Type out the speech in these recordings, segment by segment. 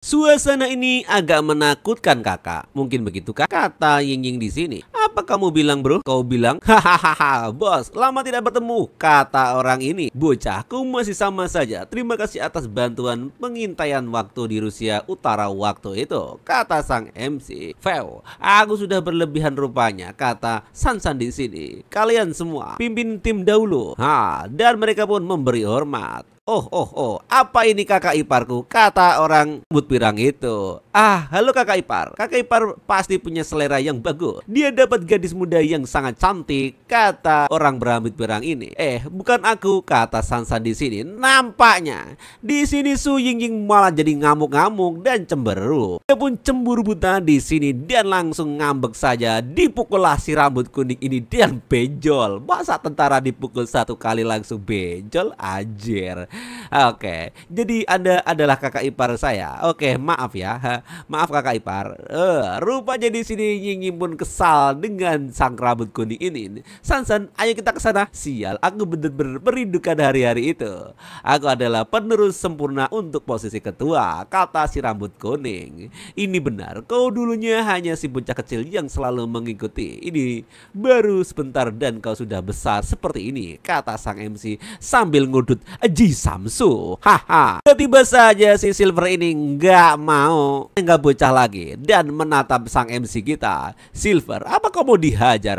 Suasana ini agak menakutkan kakak. Mungkin begitu kak? Kata Ying di sini. Apa kamu bilang bro? Kau bilang? Hahaha bos, lama tidak bertemu. Kata orang ini. Bocahku masih sama saja. Terima kasih atas bantuan pengintaian waktu di Rusia Utara waktu itu. Kata sang MC. Feo, aku sudah berlebihan rupanya. Kata Sansan di sini. Kalian semua pimpin tim dahulu. Dan mereka pun memberi hormat. Oh, apa ini kakak iparku? Kata orang rambut pirang itu. Halo kakak ipar. Kakak ipar pasti punya selera yang bagus. Dia dapat gadis muda yang sangat cantik. Kata orang berambut pirang ini. Bukan aku, kata Sansan di sini. Nampaknya di sini Su Ying malah jadi ngamuk-ngamuk dan cemberut. Dia pun cemburu buta di sini dan langsung ngambek saja. Dipukullah si rambut kuning ini dan benjol. Masa tentara dipukul satu kali langsung benjol? Anjir. Oke, jadi Anda adalah kakak ipar saya. Oke, maaf ya. Maaf kakak ipar. Rupanya di sini Ying pun kesal dengan sang rambut kuning ini. Sansan, ayo kita ke sana. Sial, aku benar-benar merindukan hari-hari itu. Aku adalah penerus sempurna untuk posisi ketua, kata si rambut kuning. Ini benar, kau dulunya hanya si bocah kecil yang selalu mengikuti. Ini baru sebentar dan kau sudah besar seperti ini, kata sang MC sambil ngudut Ji Samsu. Tiba saja si Silver ini nggak nggak bocah lagi dan menatap sang MC kita. Silver, apa kamu dihajar?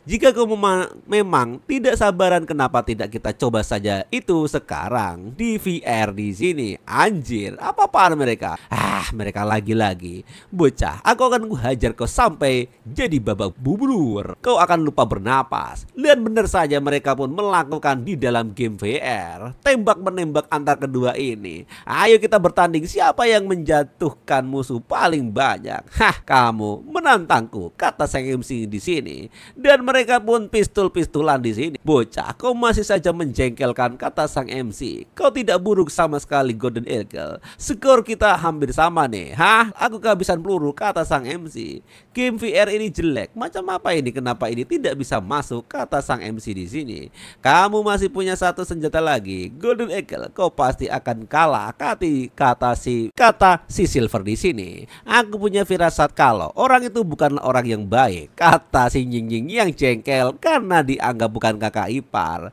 Jika kamu memang tidak sabaran, kenapa tidak kita coba saja itu sekarang di VR di sini? Anjir, apa-apaan mereka? Mereka lagi-lagi. Bocah, aku akan kuhajar kau sampai jadi babak bubur. Kau akan lupa bernapas. Dan benar saja mereka pun melakukan di dalam game VR. Tembak menembak antar kedua ini. Ayo kita bertanding siapa yang menjatuhkan musuh paling banyak. Kamu menantangku, kata sang MC di sini. Dan mereka pun pistol-pistolan di sini. Bocah, kau masih saja menjengkelkan, kata sang MC. Kau tidak buruk sama sekali Golden Eagle. Skor kita hampir sama nih. Aku kehabisan peluru, kata sang MC. Game VR ini jelek. Macam apa ini? Kenapa ini tidak bisa masuk? Kata sang MC di sini. Kamu masih punya satu senjata lagi, Golden Eagle. Kau pasti akan kalah, kata si Silver di sini. Aku punya firasat kalau orang itu bukanlah orang yang baik, kata si Ying yang jengkel karena dianggap bukan kakak ipar.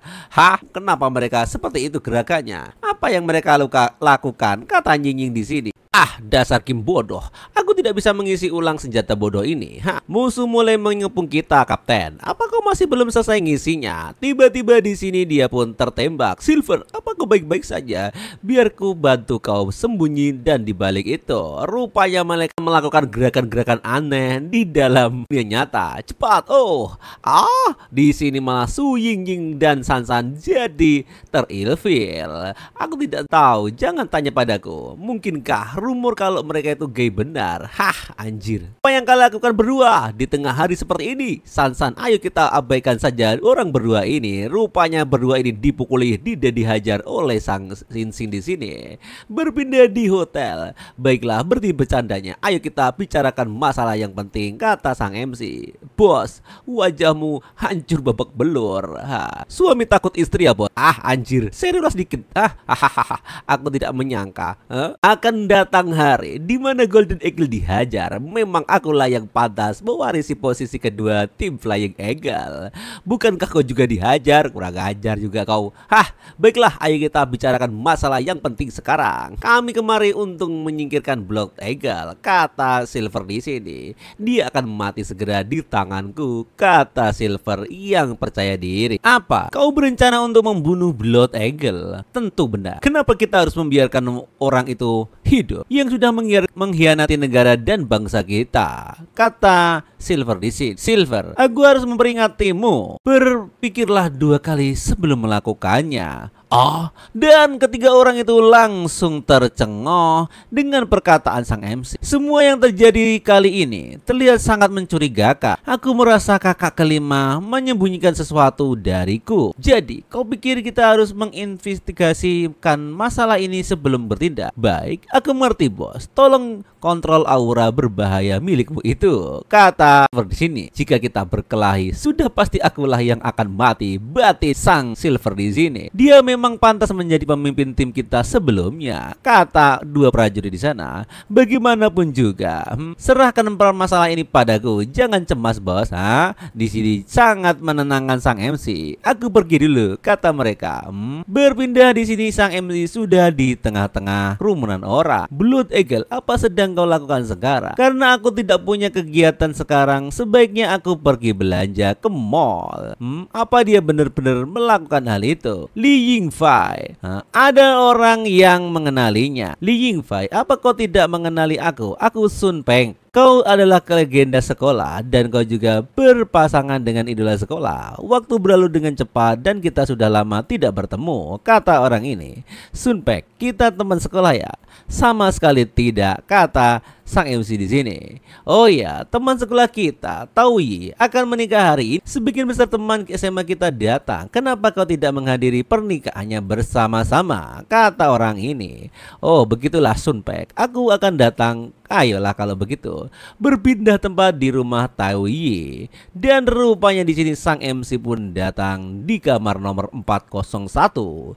Kenapa mereka seperti itu gerakannya? Apa yang mereka lakukan? Kata Ying di sini. Dasar Kim bodoh. Aku tidak bisa mengisi ulang senjata bodoh ini. Musuh mulai mengepung kita, Kapten. Apa kau masih belum selesai ngisinya? Tiba-tiba di sini dia pun tertembak. Silver, apa kau baik-baik saja? Biar ku bantu kau sembunyi. Dan dibalik itu, rupanya mereka melakukan gerakan-gerakan aneh di dalam dunia nyata. Cepat, di sini malah Su Ying dan Sansan jadi terilfil. Aku tidak tahu. Jangan tanya padaku. Mungkinkah rumor kalau mereka itu gay benar? Anjir. Apa yang kalian lakukan berdua di tengah hari seperti ini? Sansan, ayo kita abaikan saja orang berdua ini. Rupanya berdua ini dipukuli, dihajar oleh sang Sing di sini. Berpindah di hotel. Baiklah, berhenti bercandanya. Ayo kita bicarakan masalah yang penting, kata sang MC. Bos, wajahmu hancur babak belur. Suami takut istri ya bos? Anjir, serius dikit. Aku tidak menyangka akan datang hari di mana Golden Eagle dihajar. Memang akulah yang pantas mewarisi posisi kedua tim Flying Eagle. Bukankah kau juga dihajar? Kurang ajar juga kau. Baiklah, ayo kita bicarakan masalah yang penting sekarang. Kami kemari untuk menyingkirkan Blood Eagle, kata Silver di sini. Dia akan mati segera di tanganku, kata Silver yang percaya diri. Apa? Kau berencana untuk membunuh Blood Eagle? Tentu benar. Kenapa kita harus membiarkan orang itu hidup yang sudah mengkhianati negara dan bangsa kita, kata Silver di sini. Silver, aku harus memperingatmu. Berpikirlah dua kali sebelum melakukannya. Dan ketiga orang itu langsung tercengoh dengan perkataan sang MC. Semua yang terjadi kali ini terlihat sangat mencurigakan. Aku merasa kakak kelima menyembunyikan sesuatu dariku. Jadi, kau pikir kita harus menginvestigasikan masalah ini sebelum bertindak? Baik, aku mengerti bos. Tolong kontrol aura berbahaya milikmu itu, kata di sini. Jika kita berkelahi, sudah pasti akulah yang akan mati, batis sang Silver di sini. Dia memang memang pantas menjadi pemimpin tim kita sebelumnya, kata dua prajurit di sana. Bagaimanapun juga, serahkan masalah ini padaku. Jangan cemas, bos. Di sini sangat menenangkan sang MC. Aku pergi dulu, kata mereka. Berpindah di sini sang MC sudah di tengah-tengah kerumunan orang. Blood Eagle, apa sedang kau lakukan sekarang? Karena aku tidak punya kegiatan sekarang, sebaiknya aku pergi belanja ke mall. Apa dia benar-benar melakukan hal itu? Li Yingfei, ada orang yang mengenalinya. Li Yingfei, apa kau tidak mengenali aku? Aku Sun Peng. Kau adalah legenda sekolah dan kau juga berpasangan dengan idola sekolah. Waktu berlalu dengan cepat dan kita sudah lama tidak bertemu, kata orang ini. Sun Peng, kita teman sekolah ya? Sama sekali tidak, kata sang MC di sini. Oh ya, teman sekolah kita, Tao Yi, akan menikah hari ini. Sebagian besar teman SMA kita datang. Kenapa kau tidak menghadiri pernikahannya bersama-sama? Kata orang ini. Oh, begitulah Sun Peng. Aku akan datang. Ayolah kalau begitu. Berpindah tempat di rumah Tao Yi. Dan rupanya di sini sang MC pun datang di kamar nomor 401.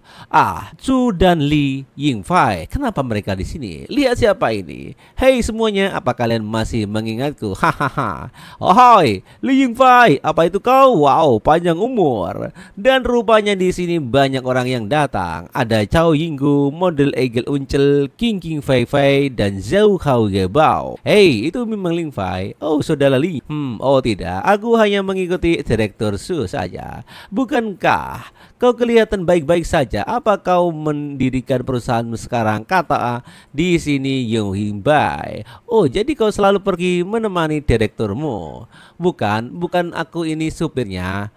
Chu dan Li Yingfei. Kenapa mereka di sini? Lihat siapa ini. Hei semuanya, apa kalian masih mengingatku? Hahaha. Ohoi, Li Yingfei, apa itu kau? Wow, panjang umur. Dan rupanya di sini banyak orang yang datang. Ada Cao Yinggu, model Eagle Uncel, King Fei Fei, dan Zhou Hao Gebao. Hei, itu memang Ling Fei. Oh, saudara Li. Oh tidak, aku hanya mengikuti Direktur Su saja. Bukankah kau kelihatan baik-baik saja? Apa kau mendirikan perusahaanmu sekarang? Kata di sini Yong Himbai. Oh, jadi kau selalu pergi menemani direkturmu? Bukan aku ini supirnya.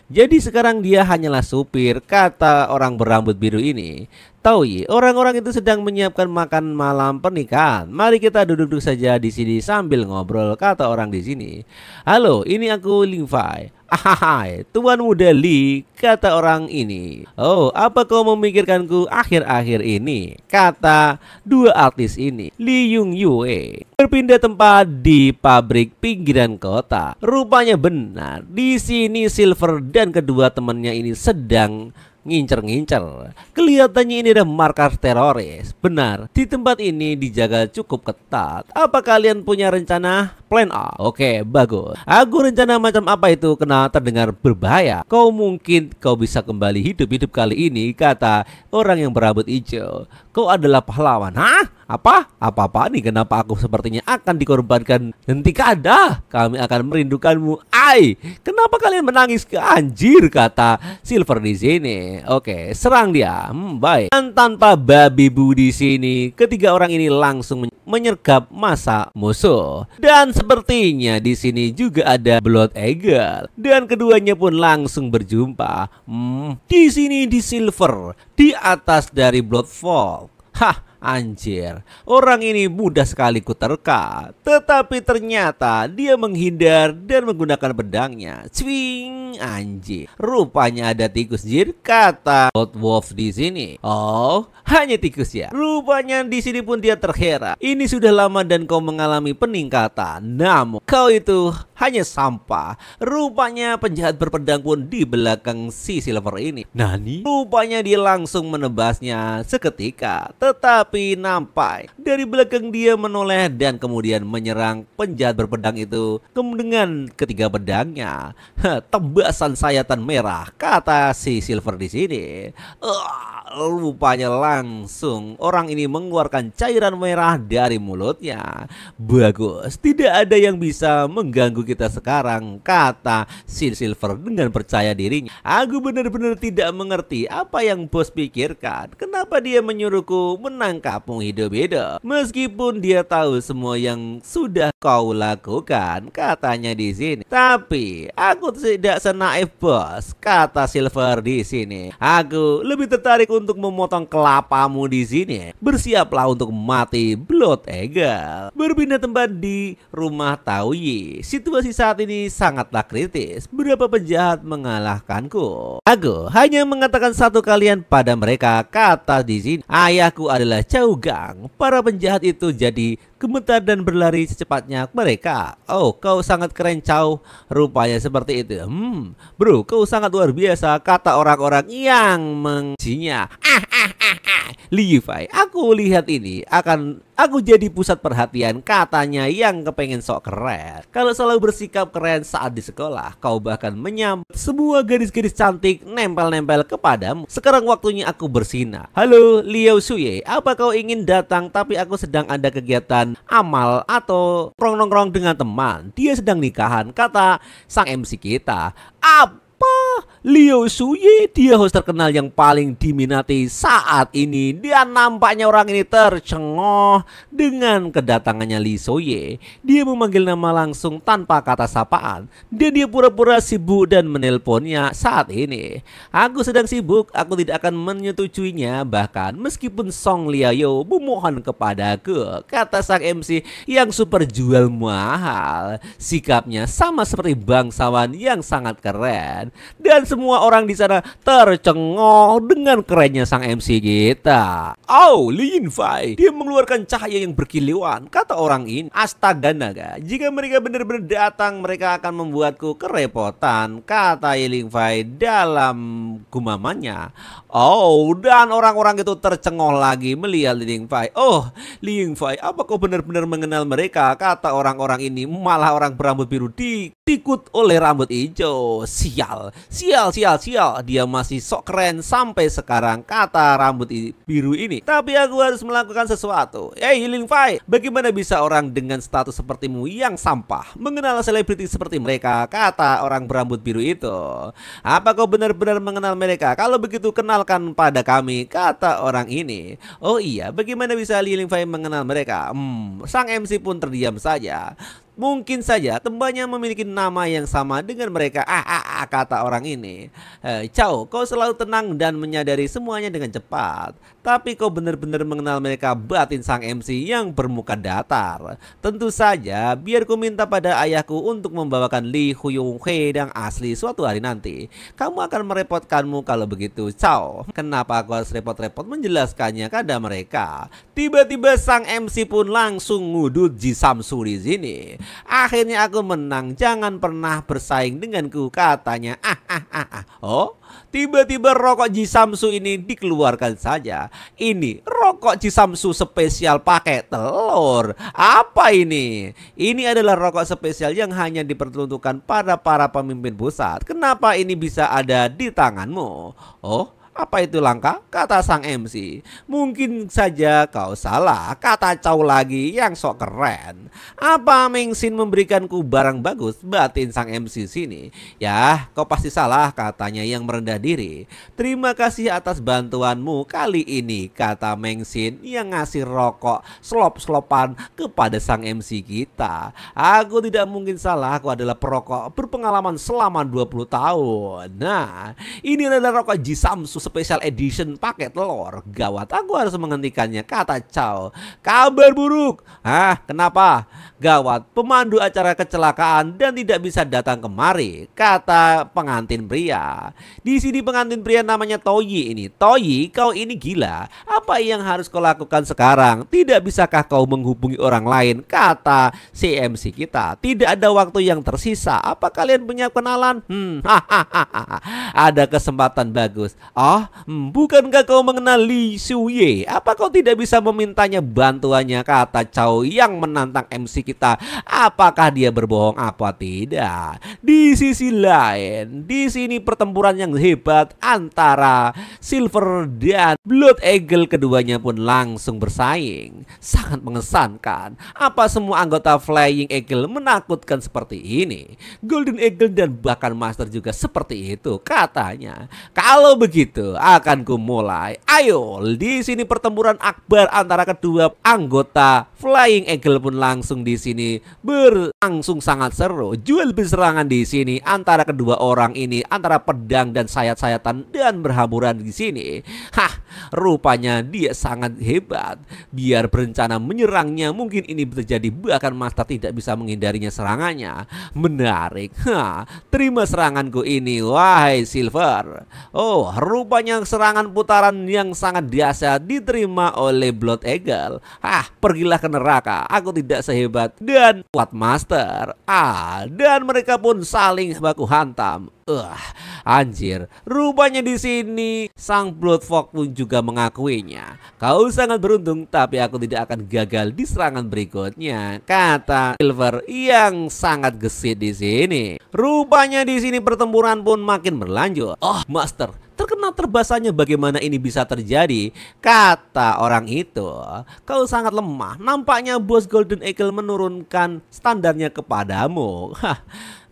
Jadi sekarang dia hanyalah supir, kata orang berambut biru ini. Tao Yi, orang-orang itu sedang menyiapkan makan malam pernikahan. Mari kita duduk-duduk saja di sini sambil ngobrol, kata orang di sini. Halo, ini aku Ling Fei. Hai, Tuan Muda Li, kata orang ini. Oh, apa kau memikirkanku akhir-akhir ini? Kata dua artis ini. Li Yung Yue berpindah tempat di pabrik pinggiran kota. Rupanya benar, di sini Silver dan kedua temannya ini sedang ngincer-ngincer. Kelihatannya ini ada markas teroris. Benar, di tempat ini dijaga cukup ketat. Apa kalian punya rencana? Plan A. Oke, bagus. Aku rencana macam apa itu? Kena terdengar berbahaya. Kau bisa kembali hidup kali ini, kata orang yang berambut hijau. Kau adalah pahlawan. Apa nih? Kenapa aku sepertinya akan dikorbankan? Hentikan dah. Kami akan merindukanmu. Kenapa kalian menangis? Anjir, kata Silver di sini. Oke, serang dia. Baik. Dan tanpa babi bu di sini, ketiga orang ini langsung menyergap masa musuh. Dan sepertinya di sini juga ada Blood Eagle. Dan keduanya pun langsung berjumpa. Di sini di Silver, di atas dari Bloodfall. Anjir, orang ini mudah sekali kuterka. Tetapi ternyata dia menghindar dan menggunakan pedangnya. Swing, anjir. Rupanya ada tikus, jir, kata Blood Wolf di sini. Oh, hanya tikus ya. Rupanya di sini pun dia terheran. Ini sudah lama dan kau mengalami peningkatan. Namun kau itu hanya sampah. Rupanya penjahat berpedang pun di belakang si Silver ini. Nani? Rupanya dia langsung menebasnya seketika. Tetapi nampak dari belakang dia menoleh dan kemudian menyerang penjahat berpedang itu dengan ketiga pedangnya. Tembasan sayatan merah, kata si Silver di sini. Rupanya langsung orang ini mengeluarkan cairan merah dari mulutnya. Bagus, tidak ada yang bisa mengganggu kita sekarang, kata si Silver dengan percaya dirinya. Aku benar-benar tidak mengerti apa yang bos pikirkan. Kenapa dia menyuruhku menangkapmu hidup-hidup meskipun dia tahu semua yang sudah kau lakukan, katanya di sini. Tapi aku tidak senaif bos, kata Silver di sini. Aku lebih tertarik untuk memotong kelapamu di sini. Bersiaplah untuk mati, Blood Eagle. Berpindah tempat di rumah Tao Yi. Situasi saat ini sangatlah kritis. Berapa penjahat mengalahkanku? Aku hanya mengatakan satu kalian pada mereka, kata di sini. Ayahku adalah Cao Gang. Para penjahat itu jadi gemetar dan berlari secepatnya saatnya mereka. Oh, kau sangat keren, Chow. Rupanya seperti itu. Bro, kau sangat luar biasa, kata orang-orang yang mengujinya. Levi, aku lihat ini akan aku jadi pusat perhatian, katanya yang kepengen sok keren. Kalau selalu bersikap keren saat di sekolah, kau bahkan menyambut semua gadis-gadis cantik nempel-nempel kepadamu. Sekarang waktunya aku bersinar. Halo, Liao Suye, apa kau ingin datang tapi aku sedang ada kegiatan amal atau nongkrong dengan teman. Dia sedang nikahan, kata sang MC kita. Liao Suye, dia host terkenal yang paling diminati saat ini. Dia nampaknya orang ini tercengoh dengan kedatangannya Li Suye. Dia memanggil nama langsung tanpa kata sapaan. Dia pura-pura sibuk dan menelponnya saat ini. Aku sedang sibuk, aku tidak akan menyetujuinya. Bahkan meskipun Song Liao memohon kepadaku, kata sang MC yang super jual mahal. Sikapnya sama seperti bangsawan yang sangat keren. Dan semua orang di sana tercengoh dengan kerennya sang MC kita. Oh, Lin Fai, dia mengeluarkan cahaya yang berkilauan, kata orang ini. Astaga naga, jika mereka benar-benar datang, mereka akan membuatku kerepotan, kata Lin Fai dalam gumamannya. Oh, dan orang-orang itu tercengoh lagi melihat Lin Fai. Oh, Lin Fai, apa kau benar-benar mengenal mereka? Kata orang-orang ini. Malah orang berambut biru diikut oleh rambut hijau. Sial. Dia masih sok keren sampai sekarang, kata rambut biru ini. Tapi aku harus melakukan sesuatu. Lin Fai, bagaimana bisa orang dengan status sepertimu yang sampah mengenal selebriti seperti mereka, kata orang berambut biru itu. Apa kau benar-benar mengenal mereka? Kalau begitu kenalkan pada kami, kata orang ini. Oh iya, bagaimana bisa Lin Fai mengenal mereka? Sang MC pun terdiam saja. Mungkin saja temannya memiliki nama yang sama dengan mereka. Kata orang ini. Chow, kau selalu tenang dan menyadari semuanya dengan cepat. Tapi kau benar-benar mengenal mereka, batin sang MC yang bermuka datar. Tentu saja, biar ku minta pada ayahku untuk membawakan Li Huyong He yang asli suatu hari nanti. Kamu akan merepotkanmu kalau begitu, Chow. Kenapa aku harus repot-repot menjelaskannya kepada mereka? Tiba-tiba sang MC pun langsung ngudut Ji Samsu di sini. Akhirnya aku menang, jangan pernah bersaing denganku, katanya. Oh, tiba-tiba rokok Ji Samsu ini dikeluarkan saja. Ini rokok Ji Samsu spesial pakai telur. Apa ini? Ini adalah rokok spesial yang hanya diperuntukkan pada para pemimpin pusat. Kenapa ini bisa ada di tanganmu? Oh, apa itu langka? Kata sang MC. Mungkin saja kau salah, kata Chow lagi yang sok keren. Apa Meng Xin memberikanku barang bagus, batin sang MC sini. Ya, kau pasti salah, katanya yang merendah diri. Terima kasih atas bantuanmu kali ini, kata Meng Xin yang ngasih rokok selop-selopan kepada sang MC kita. Aku tidak mungkin salah, aku adalah perokok berpengalaman selama 20 tahun. Nah, ini adalah rokok Ji Samsu special edition pakai telur. Gawat, aku harus menghentikannya, kata Chow. Kabar buruk. Kenapa? Gawat, pemandu acara kecelakaan dan tidak bisa datang kemari, kata pengantin pria. Di sini pengantin pria namanya Toyi ini. Toyi, kau ini gila. Apa yang harus kau lakukan sekarang? Tidak bisakah kau menghubungi orang lain, kata CMC kita. Tidak ada waktu yang tersisa. Apa kalian punya kenalan? Ada kesempatan bagus. Bukankah kau mengenal Li Suye? Apa kau tidak bisa memintanya bantuannya, kata Chow yang menantang MC kita. Apakah dia berbohong apa tidak? Di sisi lain, di sini pertempuran yang hebat antara Silver dan Blood Eagle, keduanya pun langsung bersaing. Sangat mengesankan. Apa semua anggota Flying Eagle menakutkan seperti ini? Golden Eagle dan bahkan Master juga seperti itu, katanya. Kalau begitu, akan ku mulai. Ayo, di sini pertempuran akbar antara kedua anggota Flying Eagle pun langsung di sini berlangsung sangat seru. Jual beli serangan di sini antara kedua orang ini, antara pedang dan sayat-sayatan dan berhamburan di sini. Rupanya dia sangat hebat. Biar berencana menyerangnya, mungkin ini terjadi, bahkan Master tidak bisa menghindarinya serangannya. Menarik. Terima seranganku ini, wahai Silver. Oh, rupanya Rupanya serangan putaran yang sangat dahsyat diterima oleh Blood Eagle. Pergilah ke neraka, aku tidak sehebat dan kuat Master. Dan mereka pun saling baku hantam. Anjir, rupanya di sini sang Bloodfog pun juga mengakuinya. Kau sangat beruntung, tapi aku tidak akan gagal di serangan berikutnya, kata Silver yang sangat gesit di sini. Rupanya di sini pertempuran pun makin berlanjut. Master, terkena terbasanya bagaimana ini bisa terjadi? Kata orang itu. Kau sangat lemah. Nampaknya bos Golden Eagle menurunkan standarnya kepadamu.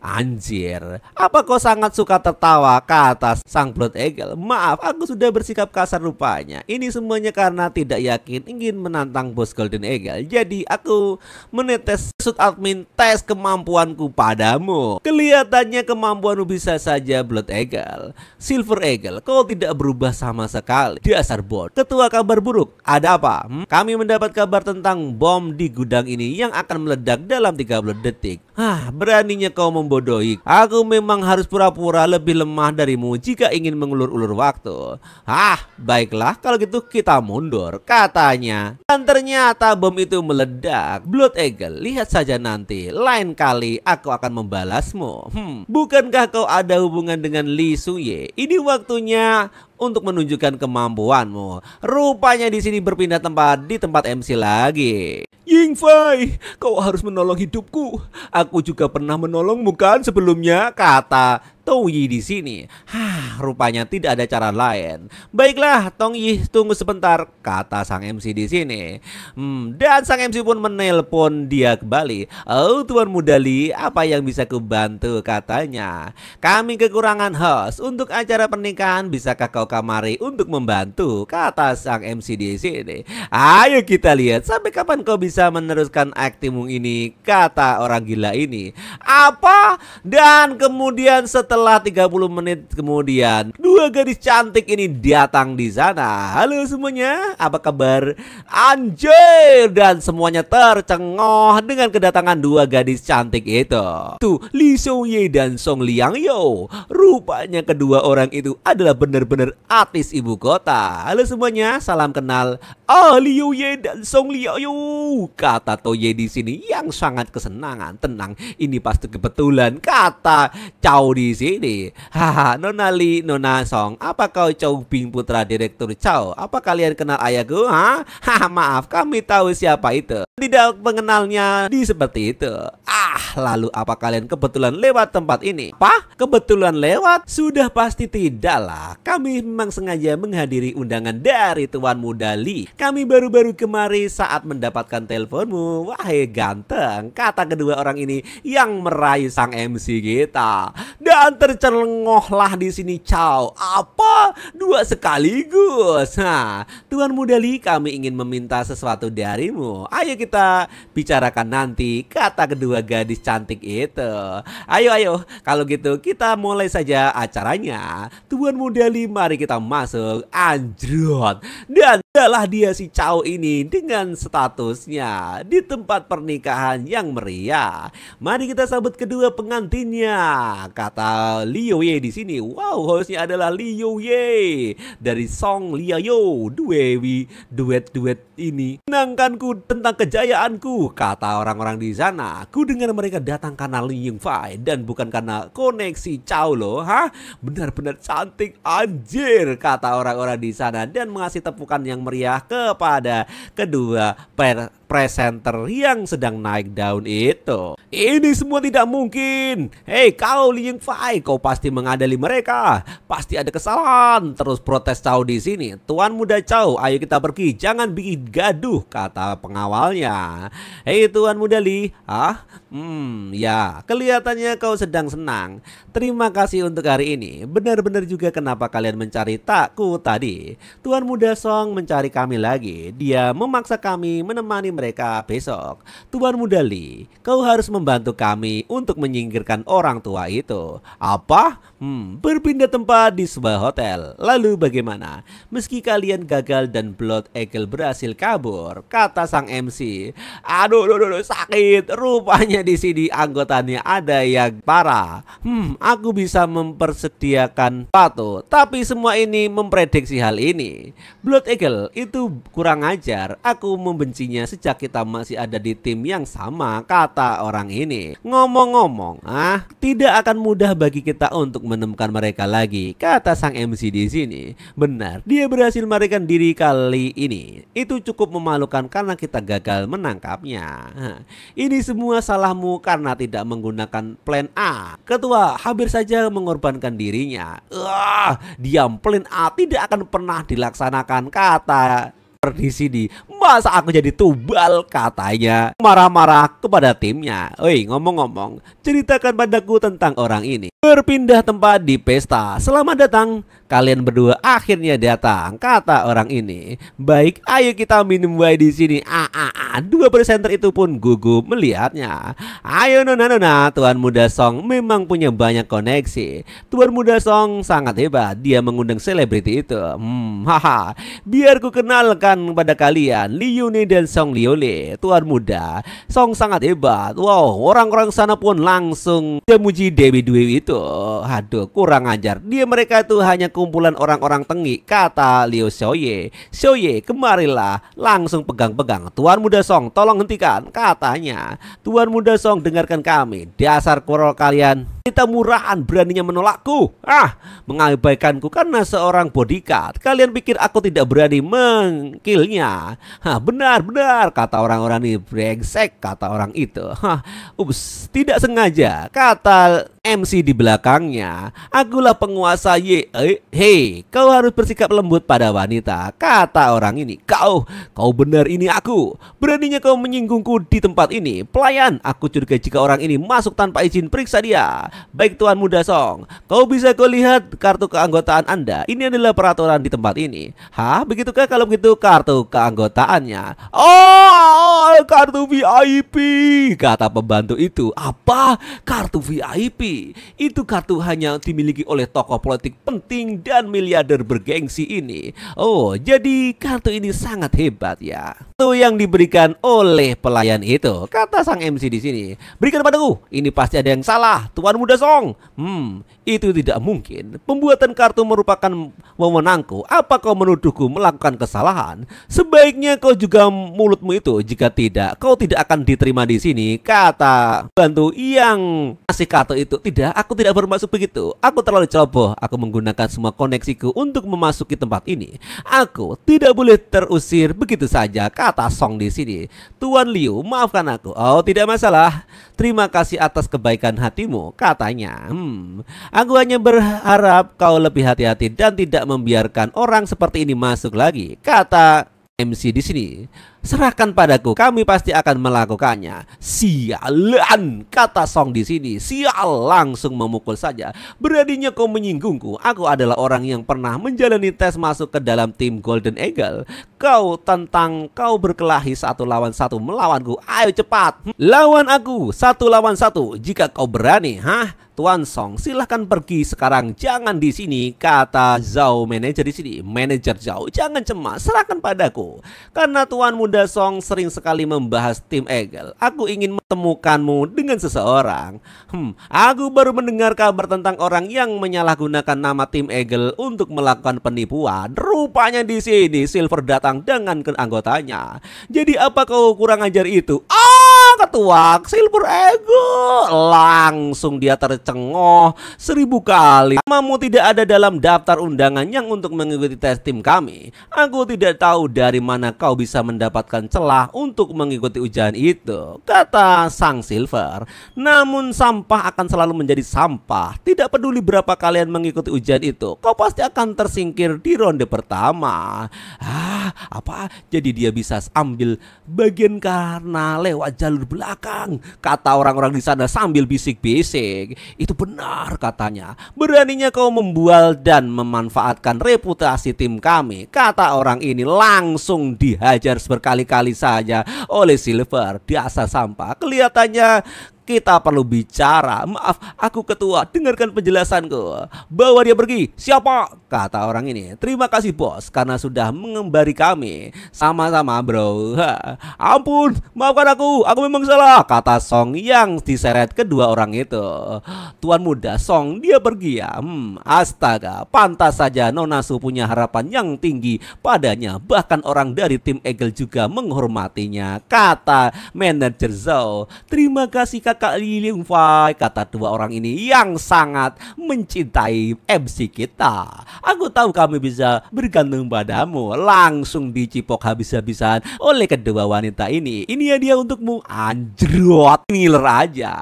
Anjir, apa kau sangat suka tertawa? Kata sang Blood Eagle. Maaf, aku sudah bersikap kasar rupanya. Ini semuanya karena tidak yakin ingin menantang bos Golden Eagle. Jadi aku menetes maksud admin tes kemampuanku padamu. Kelihatannya kemampuanmu bisa saja Blood Eagle. Silver Eagle, kau tidak berubah sama sekali. Dasar bot. Ketua kabar buruk, ada apa? Kami mendapat kabar tentang bom di gudang ini yang akan meledak dalam 30 detik. Beraninya kau membodohi. Aku memang harus pura-pura lebih lemah darimu jika ingin mengulur-ulur waktu. Baiklah, kalau gitu kita mundur, katanya. Dan ternyata bom itu meledak. Blood Eagle, lihat saja nanti. Lain kali aku akan membalasmu. Bukankah kau ada hubungan dengan Lee Suye? Ini waktunya untuk menunjukkan kemampuanmu. Rupanya di sini berpindah tempat di tempat MC lagi. Yingfei, kau harus menolong hidupku. Aku juga pernah menolongmu kan sebelumnya, kata Touyi di sini. Rupanya tidak ada cara lain. Baiklah, Tongyi, tunggu sebentar, kata sang MC di sini. Dan sang MC pun menelpon dia kembali. Tuan muda Lee, apa yang bisa kubantu, katanya. Kami kekurangan host untuk acara pernikahan, bisakah kau kamari untuk membantu, kata sang MC di sini. Ayo kita lihat sampai kapan kau bisa meneruskan aktimu ini, kata orang gila ini. Apa? Dan kemudian setelah 30 menit kemudian, dua gadis cantik ini datang di sana. Halo semuanya, apa kabar? Anjir, dan semuanya tercengoh dengan kedatangan dua gadis cantik itu. Tuh, Lee Suye dan Song Liangyo. Rupanya kedua orang itu adalah benar-benar artis ibu kota. Halo semuanya, salam kenal. Liu Ye dan Song Liangyo, kata Toye di sini yang sangat kesenangan. Tenang, ini pasti kebetulan, kata Chow di sini. Nona Li, Nona Song, apa kau Chow Bing putra direktur Chow? Apa kalian kenal ayahku? Maaf, kami tahu siapa itu. Tidak mengenalnya di seperti itu. Lalu apa kalian kebetulan lewat tempat ini? Apa? Kebetulan lewat? Sudah pasti tidak lah. Kami memang sengaja menghadiri undangan dari Tuan Muda Lee. Kami baru-baru kemari saat mendapatkan teleponmu. Wahai ganteng, kata kedua orang ini yang merayu sang MC kita. Dan tercengohlah di sini Chow. Apa? Dua sekaligus. Tuan Muda Lee, kami ingin meminta sesuatu darimu. Ayo kita bicarakan nanti, kata kedua gadis cantik itu. Ayo, kalau gitu kita mulai saja acaranya. Tuan Muda Lee, mari kita masuk. Anjrot. Dan adalah dia si Chow ini dengan statusnya di tempat pernikahan yang meriah. Mari kita sambut kedua pengantinnya, kata Liu Ye di sini. Wow, hostnya adalah Liu Ye dari Song Liao. Duet ini menangkanku tentang kejayaanku, kata orang-orang di sana. Ku dengar mereka datang karena Li Yingfei dan bukan karena koneksi Chow loh. Benar-benar cantik, anjir, kata orang-orang di sana dan mengasih tepukan yang meriah kepada kedua presenter yang sedang naik daun itu. Ini semua tidak mungkin. Hei kau Li Yingfei, kau pasti mengadali mereka. Pasti ada kesalahan. Terus protes Chow di sini. Tuan Muda Chow, ayo kita pergi, jangan bikin gaduh, kata pengawalnya. Hei Tuan Muda Lee, ya, kelihatannya kau sedang senang. Terima kasih untuk hari ini. Benar-benar juga kenapa kalian mencari takku tadi. Tuan Muda Song mencari kami lagi. Dia memaksa kami menemani mereka mereka besok. Tuan Muda Lee, kau harus membantu kami untuk menyingkirkan orang tua itu. Apa? Berpindah tempat di sebuah hotel. Lalu bagaimana? Meski kalian gagal dan Blood Eagle berhasil kabur, kata sang MC. Aduh, sakit. Rupanya di sini anggotanya ada yang parah. Aku bisa mempersediakan sepatu, tapi semua ini memprediksi hal ini. Blood Eagle itu kurang ajar. Aku membencinya sejak kita masih ada di tim yang sama, kata orang ini. Ngomong-ngomong, tidak akan mudah bagi kita untuk menemukan mereka lagi, kata sang MC di sini. Benar, dia berhasil melarikan diri kali ini. Itu cukup memalukan karena kita gagal menangkapnya. Ini semua salahmu karena tidak menggunakan plan A. Ketua hampir saja mengorbankan dirinya. Diam, plan A tidak akan pernah dilaksanakan, kata di sini. Masa aku jadi tumbal, katanya marah-marah kepada timnya. Oi, ngomong-ngomong, ceritakan padaku tentang orang ini. Berpindah tempat di pesta. Selamat datang, kalian berdua akhirnya datang, kata orang ini. Baik, ayo kita minum wine di sini. Dua presenter itu pun gugup melihatnya. Ayo nona, Tuan Muda Song memang punya banyak koneksi. Tuan Muda Song sangat hebat, dia mengundang selebriti itu. Biar ku kenalkan pada kalian, Liune dan Song Liole. Tuan Muda Song sangat hebat. Wow, orang-orang sana pun langsung memuji Dewi Dwi itu. Aduh, kurang ajar. Mereka itu hanya kumpulan orang-orang tengik, kata Liu Xiaoye. Xiaoye, kemarilah. Langsung pegang-pegang. Tuan Muda Song, tolong hentikan, katanya. Tuan Muda Song, dengarkan kami. Dasar kurol kalian, kita murahan, beraninya menolakku. Mengabaikanku karena seorang bodyguard. Kalian pikir aku tidak berani mengkillnya? Benar, kata orang-orang ini. Brengsek, kata orang itu. Ups, tidak sengaja, kata MC di belakangnya. Akulah penguasa Ye. Hei, kau harus bersikap lembut pada wanita, kata orang ini. Kau benar, ini aku. Beraninya kau menyinggungku di tempat ini. Pelayan, aku curiga jika orang ini masuk tanpa izin, periksa dia. Baik Tuan Muda Song, kau lihat kartu keanggotaan Anda. Ini adalah peraturan di tempat ini. Begitukah? Kalau begitu kartu keanggotaannya. Oh, kartu VIP, kata pembantu itu. Apa? Kartu VIP? Itu kartu hanya dimiliki oleh tokoh politik penting dan miliarder bergengsi ini. Oh, jadi kartu ini sangat hebat ya. Itu yang diberikan oleh pelayan itu, kata sang MC di sini. Berikan padaku. Ini pasti ada yang salah, Tuan Muda Song. Itu tidak mungkin. Pembuatan kartu merupakan wewenangku. Apa kau menuduhku melakukan kesalahan? Sebaiknya kau juga mulutmu itu. Jika tidak, kau tidak akan diterima di sini, kata bantu yang ngasih kartu itu. Tidak, aku tidak bermaksud begitu. Aku terlalu ceroboh. Aku menggunakan semua koneksiku untuk memasuki tempat ini. Aku tidak boleh terusir begitu saja, kata Song di sini. Tuan Liu, maafkan aku. Oh, tidak masalah. Terima kasih atas kebaikan hatimu, katanya. Aku hanya berharap kau lebih hati-hati dan tidak membiarkan orang seperti ini masuk lagi, kata MC di sini. Serahkan padaku, kami pasti akan melakukannya. Sialan, kata Song di sini. Sial, langsung memukul saja. Beraninya kau menyinggungku. Aku adalah orang yang pernah menjalani tes masuk ke dalam tim Golden Eagle. Kau berkelahi 1 lawan 1 melawanku. Ayo cepat, lawan aku 1 lawan 1 jika kau berani. Tuan Song, silahkan pergi sekarang, jangan di sini, kata Zhao manajer di sini. Manajer Zhao, jangan cemas, serahkan padaku. Karena Tuan Muda Song sering sekali membahas tim Eagle, aku ingin menemukanmu dengan seseorang. Aku baru mendengar kabar tentang orang yang menyalahgunakan nama tim Eagle untuk melakukan penipuan. Rupanya di sini Silver datang dengan anggotanya. Jadi apa kau kurang ajar itu? Ketua Silver Eagle, langsung dia tercengoh 1000 kali. Namamu tidak ada dalam daftar undangan yang untuk mengikuti tes tim kami. Aku tidak tahu dari mana kau bisa mendapatkan celah untuk mengikuti ujian itu, kata sang Silver. Namun sampah akan selalu menjadi sampah. Tidak peduli berapa kalian mengikuti ujian itu, kau pasti akan tersingkir di ronde pertama. Apa? Jadi dia bisa ambil bagian karena lewat jalur dari belakang, kata orang-orang di sana sambil bisik-bisik. Itu benar katanya. Beraninya kau membual dan memanfaatkan reputasi tim kami, kata orang ini. Langsung dihajar berkali-kali saja oleh Silver. Dasar sampah. Kelihatannya kita perlu bicara. Maaf, aku ketua, dengarkan penjelasanku. Bawa dia pergi. Siapa? Kata orang ini. Terima kasih bos, karena sudah mengembari kami. Sama-sama bro. Ampun, maafkan aku memang salah, kata Song yang diseret kedua orang itu. Tuan muda Song, dia pergi ya. Astaga, pantas saja Nona Su punya harapan yang tinggi padanya. Bahkan orang dari tim Eagle juga menghormatinya, kata manajer Zhao. Terima kasih Kakak Ying Fai, kata dua orang ini yang sangat mencintai MC kita. Aku tahu kami bisa bergantung padamu. Langsung dicipok habis-habisan oleh kedua wanita ini. Ini hadiah untukmu. Anjrot, ngiler aja.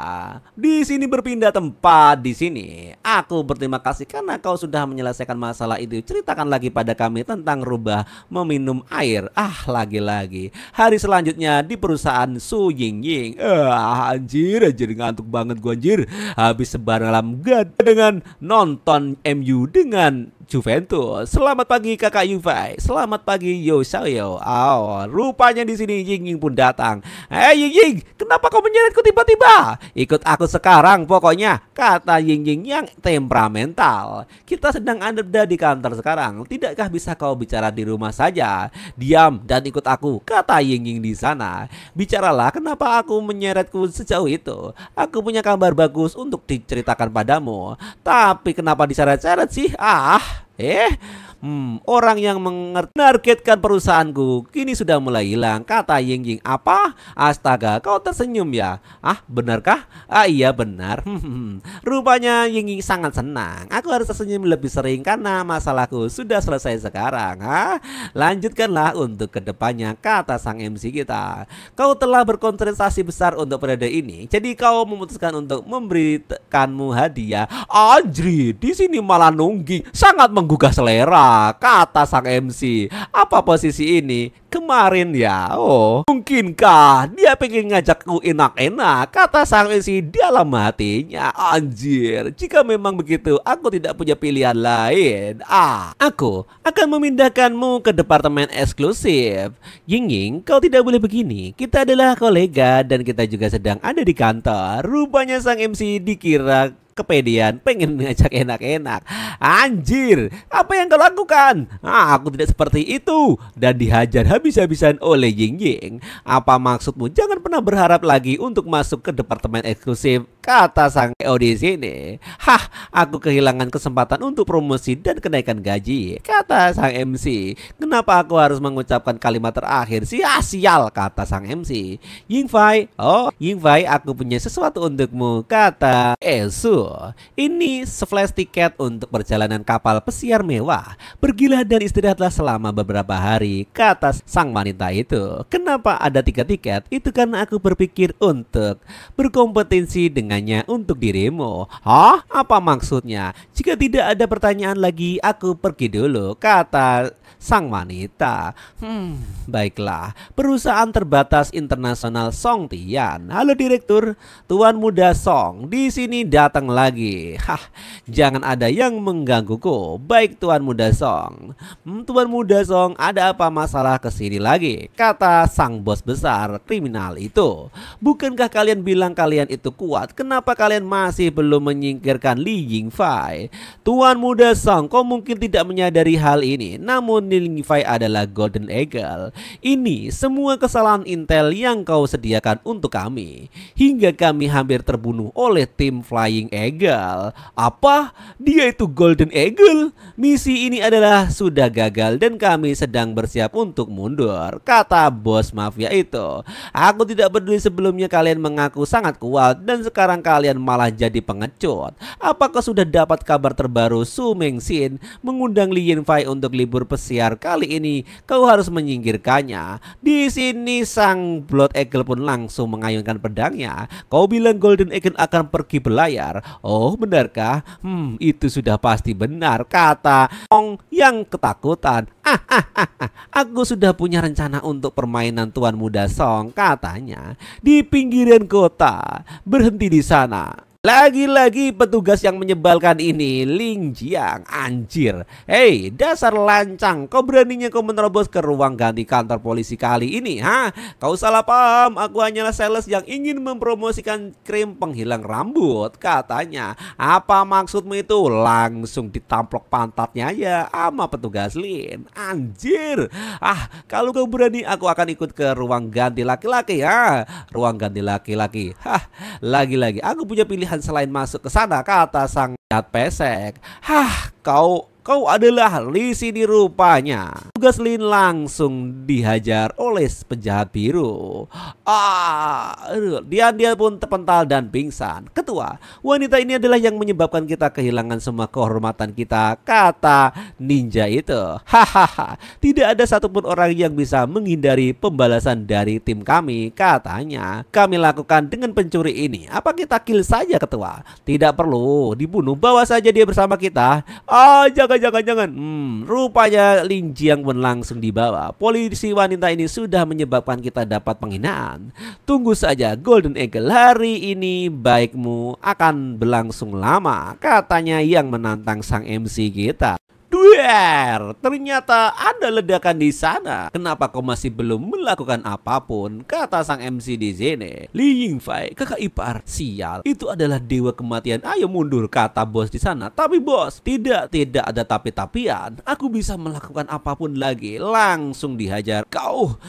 Di sini berpindah tempat. Di sini aku berterima kasih karena kau sudah menyelesaikan masalah itu. Ceritakan lagi pada kami tentang rubah meminum air. Lagi-lagi hari selanjutnya di perusahaan Su Yingying. Anjir ngantuk banget gua anjir. Habis semalam dengan nonton MU dengan Juventus. Selamat pagi Kakak Yufai. Selamat pagi Yo Xiaoyo. Rupanya di sini Ying Ying pun datang. Ying Ying, kenapa kau menyeretku tiba-tiba? Ikut aku sekarang pokoknya, kata Ying Ying yang temperamental. Kita sedang ada di kantor sekarang. Tidakkah bisa kau bicara di rumah saja? Diam dan ikut aku, kata Ying Ying di sana. Bicaralah, kenapa aku menyeretku sejauh itu? Aku punya kabar bagus untuk diceritakan padamu. Tapi kenapa diseret-seret sih? Orang yang menargetkan perusahaanku kini sudah mulai hilang, kata Ying Ying. Apa? Astaga, kau tersenyum ya? Benarkah? Iya benar. Rupanya Ying Ying sangat senang. Aku harus tersenyum lebih sering karena masalahku sudah selesai sekarang. Lanjutkanlah untuk kedepannya, kata sang MC kita. Kau telah berkonsentrasi besar untuk periode ini, jadi kau memutuskan untuk memberikanmu hadiah. Anjri, di sini malah nunggi, sangat menggugah selera, kata sang MC. Apa posisi ini? Kemarin ya. Mungkinkah dia pengen ngajakku enak-enak, kata sang MC dalam hatinya. Anjir, jika memang begitu aku tidak punya pilihan lain. Aku akan memindahkanmu ke departemen eksklusif. Ying Ying, kau tidak boleh begini. Kita adalah kolega dan kita juga sedang ada di kantor. Rupanya sang MC dikira kepedean pengen ngajak enak-enak. Anjir, apa yang kau lakukan? Aku tidak seperti itu. Dan dihajar habis-habisan oleh Ying Ying. Apa maksudmu? Jangan pernah berharap lagi untuk masuk ke departemen eksklusif, kata sang CEO di sini. Aku kehilangan kesempatan untuk promosi dan kenaikan gaji, kata sang MC. Kenapa aku harus mengucapkan kalimat terakhir sih? Sial, kata sang MC. Ying Fai, Ying Fai, aku punya sesuatu untukmu, kata Esu. Ini flash tiket untuk perjalanan kapal pesiar mewah. Pergilah dan istirahatlah selama beberapa hari, kata sang wanita itu. Kenapa ada 3 tiket? Itu karena aku berpikir untuk berkompetensi dengannya untuk dirimu. Apa maksudnya? Jika tidak ada pertanyaan lagi, aku pergi dulu, kata sang wanita. Baiklah. Perusahaan terbatas internasional Song Tian. Halo direktur, Tuan muda Song di sini datang lagi. Jangan ada yang menggangguku. Baik Tuan muda Song. Tuan muda Song, ada apa masalah kesini lagi? Kata sang bos besar kriminal itu. Bukankah kalian bilang kalian itu kuat? Kenapa kalian masih belum menyingkirkan Li Yingfei? Tuan muda Song, kau mungkin tidak menyadari hal ini, namun Li Yingfei adalah Golden Eagle. Ini semua kesalahan intel yang kau sediakan untuk kami, hingga kami hampir terbunuh oleh tim Flying Eagle. Apa? Dia itu Golden Eagle? Misi ini adalah sudah gagal dan kami sedang bersiap untuk mundur, kata bos mafia itu. Aku tidak peduli sebelumnya kalian mengaku sangat kuat dan sekarang kalian malah jadi pengecut. Apakah sudah dapat kabar terbaru Su Mengxin mengundang Li Yingfei untuk libur pesiar berlayar. Kali ini kau harus menyingkirkannya. Di sini sang Blood Eagle pun langsung mengayunkan pedangnya. Kau bilang Golden Eagle akan pergi berlayar. Oh, benarkah? Itu sudah pasti benar, kata Ong yang ketakutan. Aku sudah punya rencana untuk permainan Tuan Muda Song, katanya. Di pinggiran kota, berhenti di sana. Lagi-lagi petugas yang menyebalkan ini, Ling Jiang, anjir. Hei, dasar lancang, kau beraninya kau menerobos ke ruang ganti kantor polisi kali ini, ha? Kau salah paham, aku hanyalah sales yang ingin mempromosikan krim penghilang rambut, katanya. Apa maksudmu itu? Langsung ditamplok pantatnya ya sama petugas Lin. Anjir. Kalau kau berani aku akan ikut ke ruang ganti laki-laki, ya. Ruang ganti laki-laki. Lagi-lagi aku punya pilihan selain masuk ke sana, kata sang jahat pesek. Kau adalah Li sini rupanya. Tugas Lin langsung dihajar oleh penjahat biru. Dia pun terpental dan pingsan. Ketua, wanita ini adalah yang menyebabkan kita kehilangan semua kehormatan kita, kata ninja itu. Tidak ada satupun orang yang bisa menghindari pembalasan dari tim kami, katanya. Kami lakukan dengan pencuri ini. Apa kita kill saja, ketua? Tidak perlu dibunuh, bawa saja dia bersama kita. Jangan. Rupanya Ling Jiang pun langsung dibawa. Polisi wanita ini sudah menyebabkan kita dapat penghinaan. Tunggu saja Golden Eagle, hari ini baikmu akan berlangsung lama, katanya yang menantang sang MC kita. Ternyata ada ledakan di sana. Kenapa kau masih belum melakukan apapun? Kata sang MC di sini. Li Yingfei, kakak ipar, sial. Itu adalah dewa kematian. Ayo mundur, kata bos di sana. Tapi bos, tidak ada tapi-tapian. Aku bisa melakukan apapun lagi. Langsung dihajar. Kau,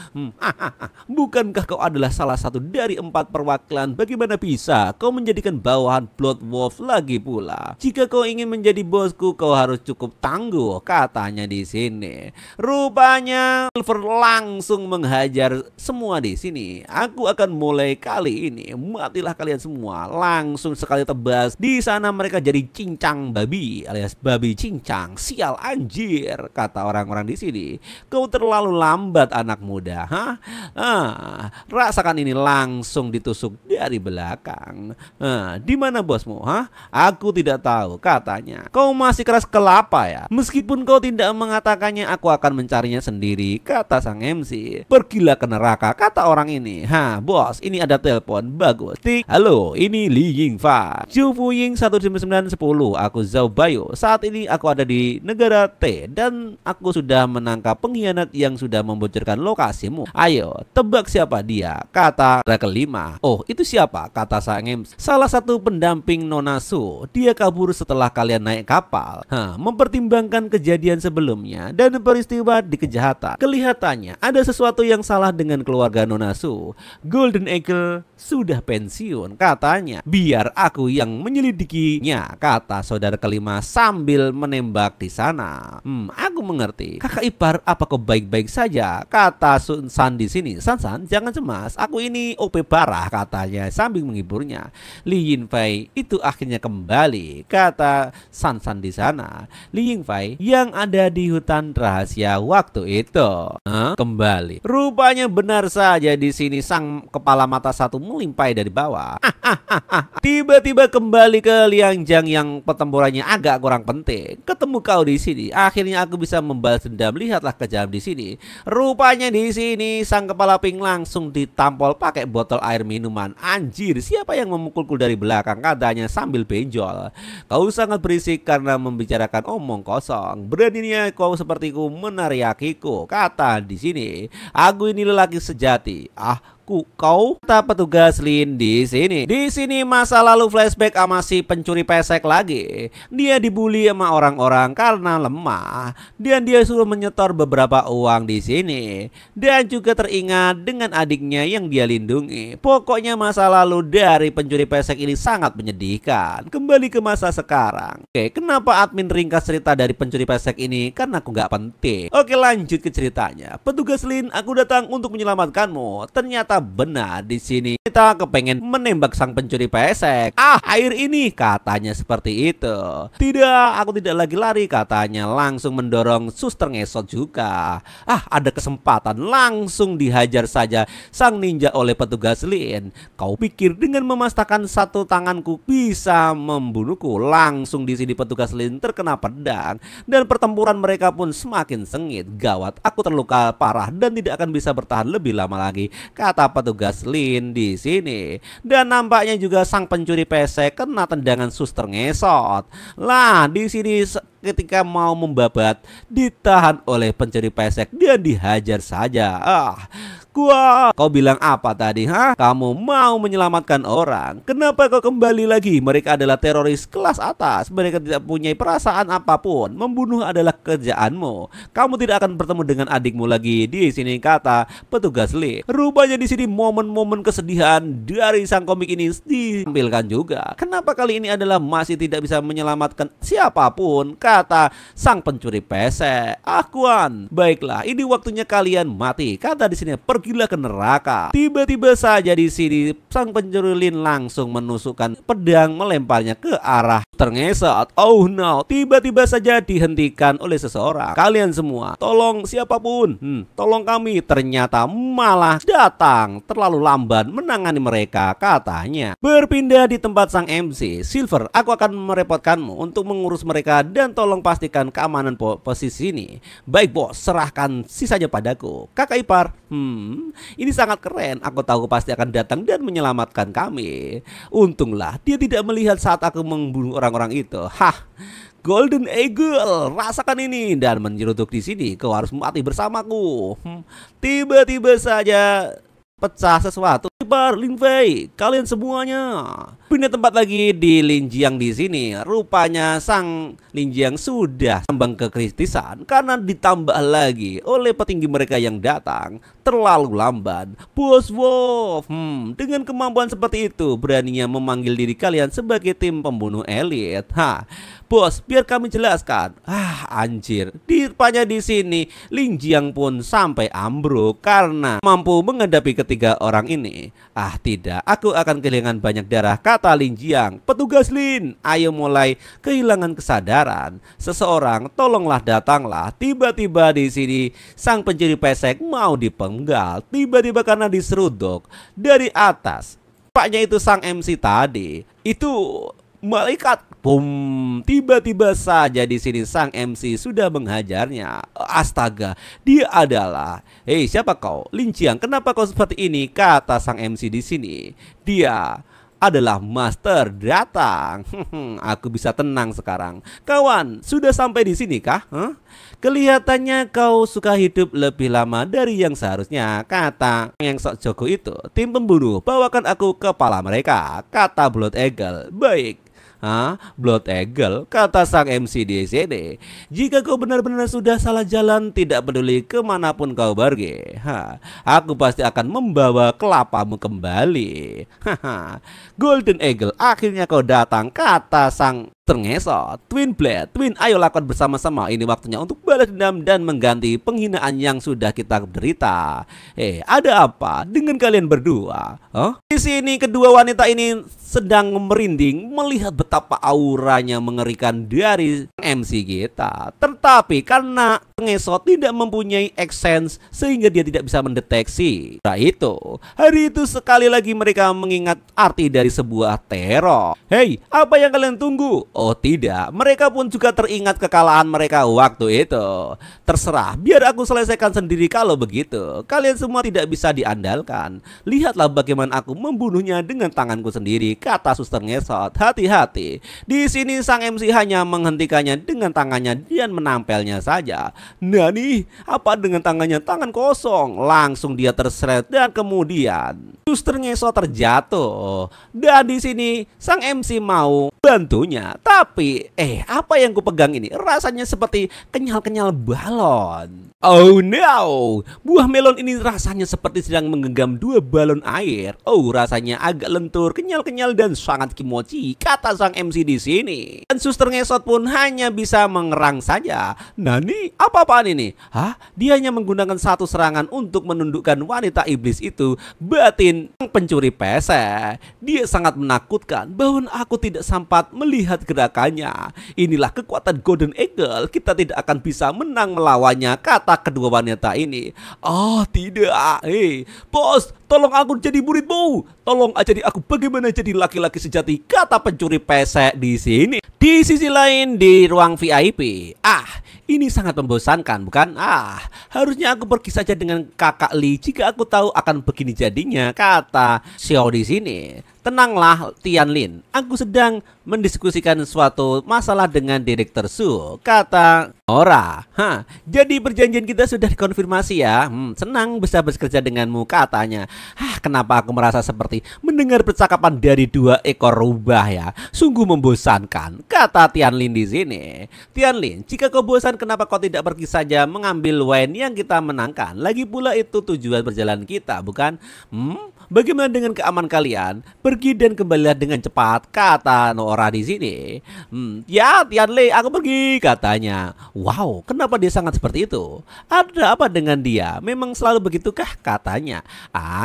bukankah kau adalah salah satu dari 4 perwakilan? Bagaimana bisa kau menjadikan bawahan Blood Wolf lagi pula? Jika kau ingin menjadi bosku, kau harus cukup tangguh, katanya di sini. Rupanya Silver langsung menghajar semua di sini. Aku akan mulai kali ini. Matilah kalian semua. Langsung sekali tebas. Di sana mereka jadi cincang babi alias babi cincang. Sial anjir, kata orang-orang di sini. Kau terlalu lambat anak muda, rasakan ini, langsung ditusuk dari belakang. Di mana bosmu, Aku tidak tahu, katanya. Kau masih keras kelapa ya? Meskipun kau tidak mengatakannya, aku akan mencarinya sendiri, kata sang MC. Pergilah ke neraka, kata orang ini. Bos, ini ada telepon. Bagus. Halo, ini Li Yingfa. Zhou Fuying 19910. Aku Zhao Bayo. Saat ini aku ada di negara T dan aku sudah menangkap pengkhianat yang sudah membocorkan lokasimu. Ayo, tebak siapa dia, kata kelima. Oh, itu siapa, kata sang MC. Salah satu pendamping Nona Su. Dia kabur setelah kalian naik kapal. Mempertimbangkan kejadian sebelumnya dan peristiwa di kejahatan, kelihatannya ada sesuatu yang salah dengan keluarga Nona Su. Golden Eagle sudah pensiun, katanya. Biar aku yang menyelidikinya, kata saudara kelima sambil menembak di sana. Aku mengerti. Kakak ipar, apa kau baik-baik saja, kata Sun San di sini. San, jangan cemas. Aku ini OP parah, katanya sambil menghiburnya. Li Yingfei itu akhirnya kembali, kata San di sana. Li Yingfei yang ada di hutan rahasia waktu itu kembali. Rupanya benar saja di sini sang kepala mata satu melimpai dari bawah. Tiba-tiba kembali ke Liangjang yang pertempurannya agak kurang penting. Ketemu kau di sini. Akhirnya aku bisa membalas dendam. Lihatlah kejam di sini. Rupanya di sini sang kepala pink langsung ditampol pakai botol air minuman. Anjir, siapa yang memukulku dari belakang, katanya sambil benjol. Kau sangat berisik karena membicarakan omong kosong. Beraninya kau sepertiku menariakiku, kata di sini. Aku ini lelaki sejati. Kau, kata petugas Lin di sini. Di sini masa lalu flashback sama si pencuri pesek lagi. Dia dibully sama orang-orang karena lemah dan dia suruh menyetor beberapa uang di sini. Dan juga teringat dengan adiknya yang dia lindungi. Pokoknya masa lalu dari pencuri pesek ini sangat menyedihkan. Kembali ke masa sekarang. Oke, kenapa admin ringkas cerita dari pencuri pesek ini? Karena aku nggak penting. Oke, lanjut ke ceritanya. Petugas Lin, aku datang untuk menyelamatkanmu. Ternyata Ternyata benar di sini kita kepengen menembak sang pencuri pesek. Air ini katanya seperti itu. Tidak, aku tidak lagi lari katanya. Langsung mendorong suster ngesot juga. Ada kesempatan langsung dihajar saja sang ninja oleh petugas Lin. Kau pikir dengan memastakkan satu tanganku bisa membunuhku? Langsung di sini petugas Lin terkena pedang dan pertempuran mereka pun semakin sengit. Gawat, aku terluka parah dan tidak akan bisa bertahan lebih lama lagi, kata petugas Lin di sini. Dan nampaknya juga sang pencuri pesek kena tendangan suster ngesot. Lah, di sini ketika mau membabat ditahan oleh pencuri pesek dan dihajar saja. Kau bilang apa tadi? Kamu mau menyelamatkan orang. Kenapa kau kembali lagi? Mereka adalah teroris kelas atas. Mereka tidak punya perasaan apapun. Membunuh adalah kerjaanmu. Kamu tidak akan bertemu dengan adikmu lagi di sini, kata petugas Lee. Rupanya di sini momen-momen kesedihan dari sang komik ini ditampilkan juga. Kenapa kali ini adalah masih tidak bisa menyelamatkan siapapun, kata sang pencuri pesek. Akuan, baiklah, ini waktunya kalian mati, kata di sini. Pergilah ke neraka. Tiba-tiba saja di sini sang pencuri Lin langsung menusukkan pedang melemparnya ke arah terngesot. Oh no, tiba-tiba saja dihentikan oleh seseorang. Kalian semua, tolong siapapun, tolong kami. Ternyata malah datang terlalu lamban menangani mereka, katanya. Berpindah di tempat sang MC Silver, aku akan merepotkanmu untuk mengurus mereka dan tolong pastikan keamanan posisi ini. Baik bos, serahkan sisanya padaku. Kakak ipar, ini sangat keren. Aku tahu pasti akan datang dan menyelamatkan kami. Untunglah dia tidak melihat saat aku membunuh orang-orang itu. Golden Eagle, rasakan ini dan menjerutuk di sini. Kau harus mati bersamaku. Tiba-tiba saja pecah sesuatu. Lin Fei, kalian semuanya pindah tempat lagi di Lin Jiang di sini. Rupanya sang Lin Jiang sudah tambang kekritisan karena ditambah lagi oleh petinggi mereka yang datang terlalu lamban. Bos Wolf, dengan kemampuan seperti itu beraninya memanggil diri kalian sebagai tim pembunuh elit. Bos, biar kami jelaskan. Anjir, rupanya di sini Lin Jiang pun sampai ambruk karena mampu menghadapi ketiga orang ini. Tidak, aku akan kehilangan banyak darah, kata Lin Jiang. Petugas Lin, ayo mulai kehilangan kesadaran. Seseorang, tolonglah datanglah. Tiba-tiba di sini sang pencuri pesek mau dipenggal. Tiba-tiba karena diseruduk dari atas. Paknya itu sang MC tadi. Itu malaikat. Tiba-tiba saja di sini sang MC sudah menghajarnya. Astaga, dia adalah, hei siapa kau? Lin Jiang, kenapa kau seperti ini? Kata sang MC di sini. Dia adalah Master datang. Aku bisa tenang sekarang. Kawan, sudah sampai di sini kah? Kelihatannya kau suka hidup lebih lama dari yang seharusnya, kata yang sok jago itu. Tim pembunuh, bawakan aku kepala mereka, kata Blood Eagle. Baik. Blood Eagle, kata sang MC di sini. Jika kau benar-benar sudah salah jalan, tidak peduli kemanapun kau pergi, aku pasti akan membawa kelapamu kembali. Golden Eagle, akhirnya kau datang, kata sang terngesot. Twin Blade, Twin, ayo lakukan bersama-sama. Ini waktunya untuk balas dendam dan mengganti penghinaan yang sudah kita derita. Ada apa dengan kalian berdua? Di sini kedua wanita ini sedang merinding melihat betapa auranya mengerikan dari MC kita. Tetapi karena terngesot tidak mempunyai accents sehingga dia tidak bisa mendeteksi. Hari itu sekali lagi mereka mengingat arti dari sebuah teror. Hei, apa yang kalian tunggu? Oh tidak, mereka pun juga teringat kekalahan mereka waktu itu. Terserah, biar aku selesaikan sendiri kalau begitu. Kalian semua tidak bisa diandalkan. Lihatlah bagaimana aku membunuhnya dengan tanganku sendiri, kata suster ngesot. Hati-hati. Di sini sang MC hanya menghentikannya dengan tangannya dan menampelnya saja. Nani, apa dengan tangannya? Tangan kosong. Langsung dia terseret dan kemudian suster ngesot terjatuh. Dan di sini sang MC mau bantunya. Tapi apa yang kupegang ini rasanya seperti kenyal-kenyal balon. Oh no, buah melon ini rasanya seperti sedang menggenggam dua balon air. Oh, rasanya agak lentur, kenyal-kenyal dan sangat kimochi, kata sang MC di sini. Dan suster ngesot pun hanya bisa mengerang saja. Nani, apa-apaan ini? Hah? Dia hanya menggunakan satu serangan untuk menundukkan wanita iblis itu, batin pencuri pesek. Dia sangat menakutkan, bahwa aku tidak sempat melihat gerakannya. Inilah kekuatan Golden Eagle, kita tidak akan bisa menang melawannya, kata kedua wanita ini. Oh tidak, bos, tolong aku jadi muridmu. Tolong ajari aku bagaimana jadi laki-laki sejati, kata pencuri pesek di sini. Di sisi lain di ruang VIP, ini sangat membosankan, bukan? Harusnya aku pergi saja dengan kakak Lee jika aku tahu akan begini jadinya, kata Xiao di sini. Tenanglah Tianlin, aku sedang mendiskusikan suatu masalah dengan Direktur Su, kata Nora. Jadi perjanjian kita sudah dikonfirmasi ya. Senang bisa bekerja denganmu, katanya. Kenapa aku merasa seperti mendengar percakapan dari dua ekor rubah ya? Sungguh membosankan, kata Tianlin di sini. Tianlin, jika kau bosan, kenapa kau tidak pergi saja mengambil wine yang kita menangkan? Lagi pula itu tujuan perjalanan kita, bukan? Bagaimana dengan keamanan kalian? Pergi dan kembalilah dengan cepat, kata Nora di sini. Ya, Tianlin, aku pergi, katanya. Wow, kenapa dia sangat seperti itu? Ada apa dengan dia? Memang selalu begitukah, katanya?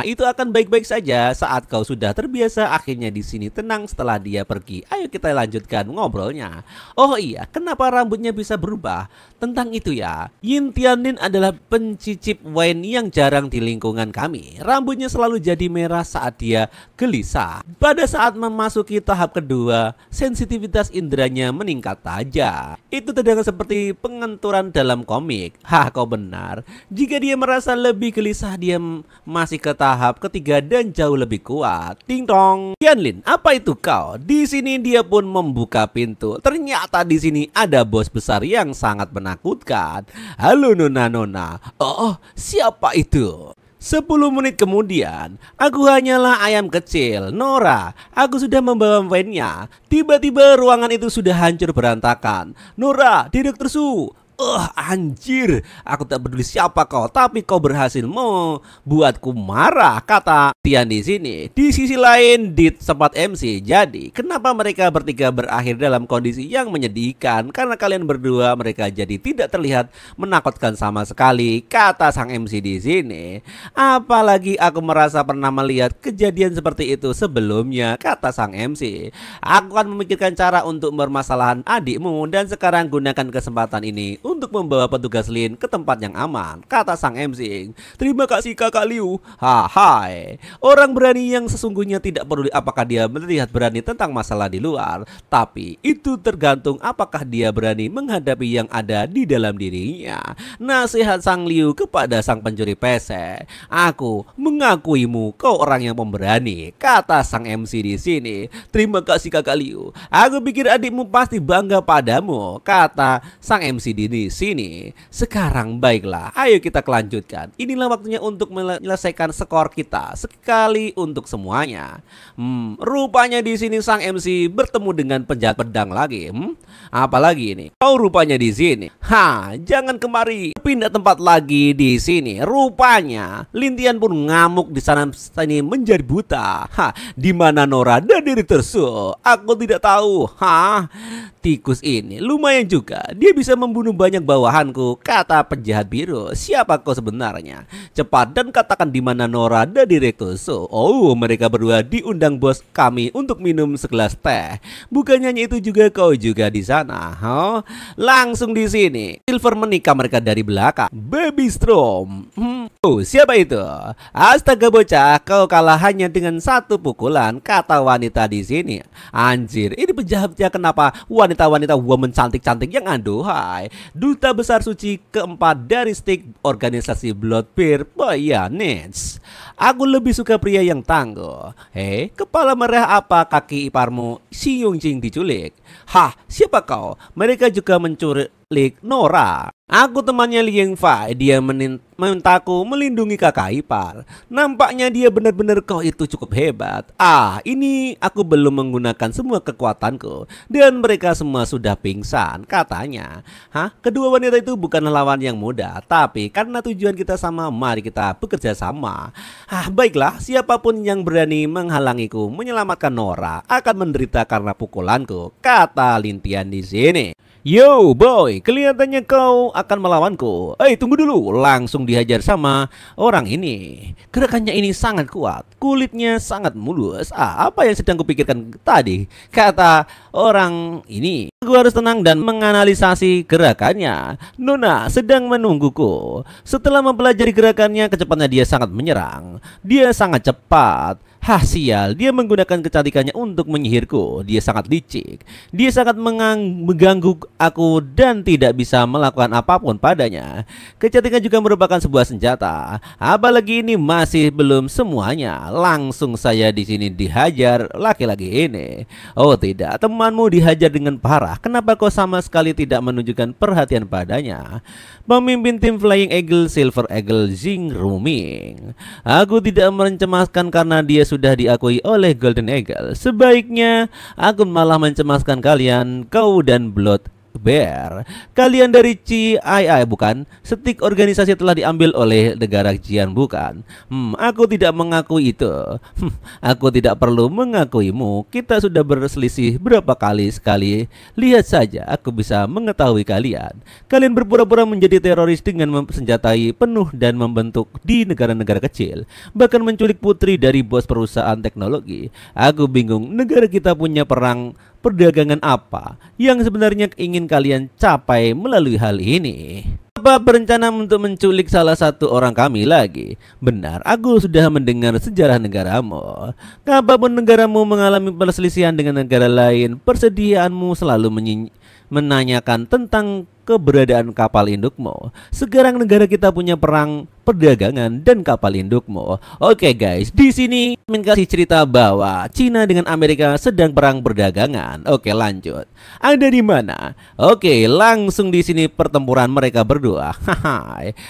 Itu akan baik-baik saja saat kau sudah terbiasa. Akhirnya di sini tenang setelah dia pergi. Ayo kita lanjutkan ngobrolnya. Oh iya, kenapa rambutnya bisa berubah? Tentang itu ya, Yin Tianlin adalah pencicip wine yang jarang di lingkungan kami. Rambutnya selalu jadi merah saat dia gelisah. Pada saat memasuki tahap kedua, sensitivitas inderanya meningkat tajam. Itu terdengar seperti pengenturan dalam komik. Kau benar. Jika dia merasa lebih gelisah, dia masih ke tahap ketiga dan jauh lebih kuat. Ting tong. Tianlin, apa itu kau? Di sini dia pun membuka pintu. Ternyata di sini ada bos besar yang sangat menakutkan. Halo nona-nona. Oh, siapa itu? 10 menit kemudian, aku hanyalah ayam kecil, Nora. Aku sudah membawa wine-nya. Tiba-tiba ruangan itu sudah hancur berantakan. Nora, Direktur Su. Anjir, aku tak peduli siapa kau, tapi kau berhasil membuatku marah, kata Tian di sini. Di sisi lain di tempat MC, jadi kenapa mereka bertiga berakhir dalam kondisi yang menyedihkan? Karena kalian berdua mereka jadi tidak terlihat menakutkan sama sekali, kata sang MC di sini. Apalagi aku merasa pernah melihat kejadian seperti itu sebelumnya, kata sang MC. Aku akan memikirkan cara untuk bermasalahan adikmu dan sekarang gunakan kesempatan ini untuk membawa petugas Lin ke tempat yang aman, kata sang MC. Terima kasih kakak Liu. Hai. Orang berani yang sesungguhnya tidak peduli apakah dia melihat berani tentang masalah di luar, tapi itu tergantung apakah dia berani menghadapi yang ada di dalam dirinya. Nasihat sang Liu kepada sang pencuri pesek. Aku mengakuimu kau orang yang pemberani, kata sang MC di sini. Terima kasih kakak Liu. Aku pikir adikmu pasti bangga padamu, kata sang MC di sini. Sekarang baiklah, ayo kita kelanjutkan. Inilah waktunya untuk menyelesaikan skor kita sekali untuk semuanya. Rupanya di sini sang MC bertemu dengan penjahat pedang lagi. Apalagi ini? Kau rupanya di sini. Jangan kemari. Pindah tempat lagi di sini. Rupanya Lintian pun ngamuk di sana sini menjadi buta. Di mana Nora dan Direktur Su? Aku tidak tahu. Tikus ini lumayan juga. Dia bisa membunuh banyak bawahanku, kata penjahat biru. Siapa kau sebenarnya? Cepat dan katakan di mana Nora dan Direktur Su. Oh, mereka berdua diundang bos kami untuk minum segelas teh. Bukannya itu juga kau juga di sana? Langsung di sini. Silver menikah mereka dari belakang. Baby Strom. Oh, siapa itu? Astaga bocah, kau kalah hanya dengan satu pukulan, kata wanita di sini. Anjir, ini penjahatnya kenapa wanita-wanita woman cantik-cantik yang aduhai. Duta besar suci keempat dari stick organisasi Bloodbeard Bayanets. Aku lebih suka pria yang tangguh. Kepala merah apa kaki iparmu si Yungjing diculik? Siapa kau? Mereka juga menculik Nora. Aku temannya Liang Fai. Dia memintaku melindungi kakak ipar. Nampaknya dia benar-benar kau itu cukup hebat. Ini aku belum menggunakan semua kekuatanku dan mereka semua sudah pingsan," katanya. Kedua wanita itu bukan lawan yang mudah, tapi karena tujuan kita sama, mari kita bekerja sama. Baiklah, siapapun yang berani menghalangiku menyelamatkan Nora akan menderita karena pukulanku," kata Lintian di sini. "Yo boy, kelihatannya kau akan melawanku. Tunggu dulu." Langsung dihajar sama orang ini. Gerakannya ini sangat kuat, kulitnya sangat mulus. Apa yang sedang kupikirkan tadi, kata orang ini. "Aku harus tenang dan menganalisasi gerakannya. Nona sedang menungguku." Setelah mempelajari gerakannya, kecepatannya dia sangat menyerang. Dia sangat cepat. Sial, dia menggunakan kecantikannya untuk menyihirku. Dia sangat licik. Dia sangat mengganggu aku dan tidak bisa melakukan apapun padanya. Kecantikan juga merupakan sebuah senjata. Apalagi ini masih belum semuanya. Langsung saya di sini dihajar laki-laki ini. "Oh tidak, temanmu dihajar dengan parah. Kenapa kau sama sekali tidak menunjukkan perhatian padanya?" Pemimpin tim Flying Eagle Silver Eagle Jing Ruming. "Aku tidak mencemaskan karena dia sudah diakui oleh Golden Eagle. Sebaiknya aku malah mencemaskan kalian, kau dan Blood Bear. Kalian dari CII bukan? Stick organisasi telah diambil oleh negara Jian bukan? Aku tidak mengakui itu. Aku tidak perlu mengakuimu. Kita sudah berselisih berapa kali sekali. Lihat saja, aku bisa mengetahui kalian. Kalian berpura-pura menjadi teroris dengan senjatai penuh dan membentuk di negara-negara kecil. Bahkan menculik putri dari bos perusahaan teknologi. Aku bingung, negara kita punya perdagangan apa yang sebenarnya ingin kalian capai melalui hal ini? Apa berencana untuk menculik salah satu orang kami lagi? Benar, aku sudah mendengar sejarah negaramu. Kapanpun negaramu mengalami perselisihan dengan negara lain, persediaanmu selalu menanyakan tentang keberadaan kapal indukmu. Sekarang negara kita punya perang perdagangan dan kapal indukmu. Oke guys, di sini ingin kasih cerita bahwa Cina dengan Amerika sedang perang perdagangan. Oke, lanjut. Ada di mana? Oke, langsung di sini pertempuran mereka berdua.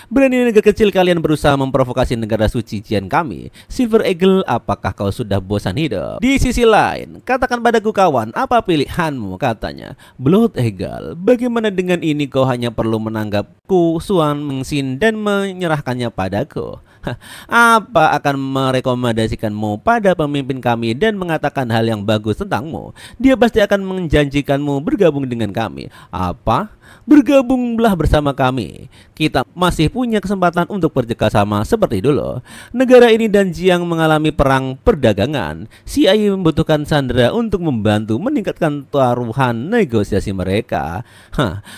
Berani negara kecil kalian berusaha memprovokasi negara suci Jian kami. Silver Eagle, apakah kau sudah bosan hidup? Di sisi lain, katakan padaku kawan, apa pilihanmu, katanya. Blood Eagle, bagaimana dengan ini? Kau hanya perlu menanggapku Suan Mengsin dan menyerahkannya padaku. Apa akan merekomendasikanmu pada pemimpin kami dan mengatakan hal yang bagus tentangmu? Dia pasti akan menjanjikanmu bergabung dengan kami. Apa? Bergabunglah bersama kami. Kita masih punya kesempatan untuk bekerjasama seperti dulu. Negara ini dan Jiang mengalami perang perdagangan. CIA membutuhkan Sandra untuk membantu meningkatkan taruhan negosiasi mereka.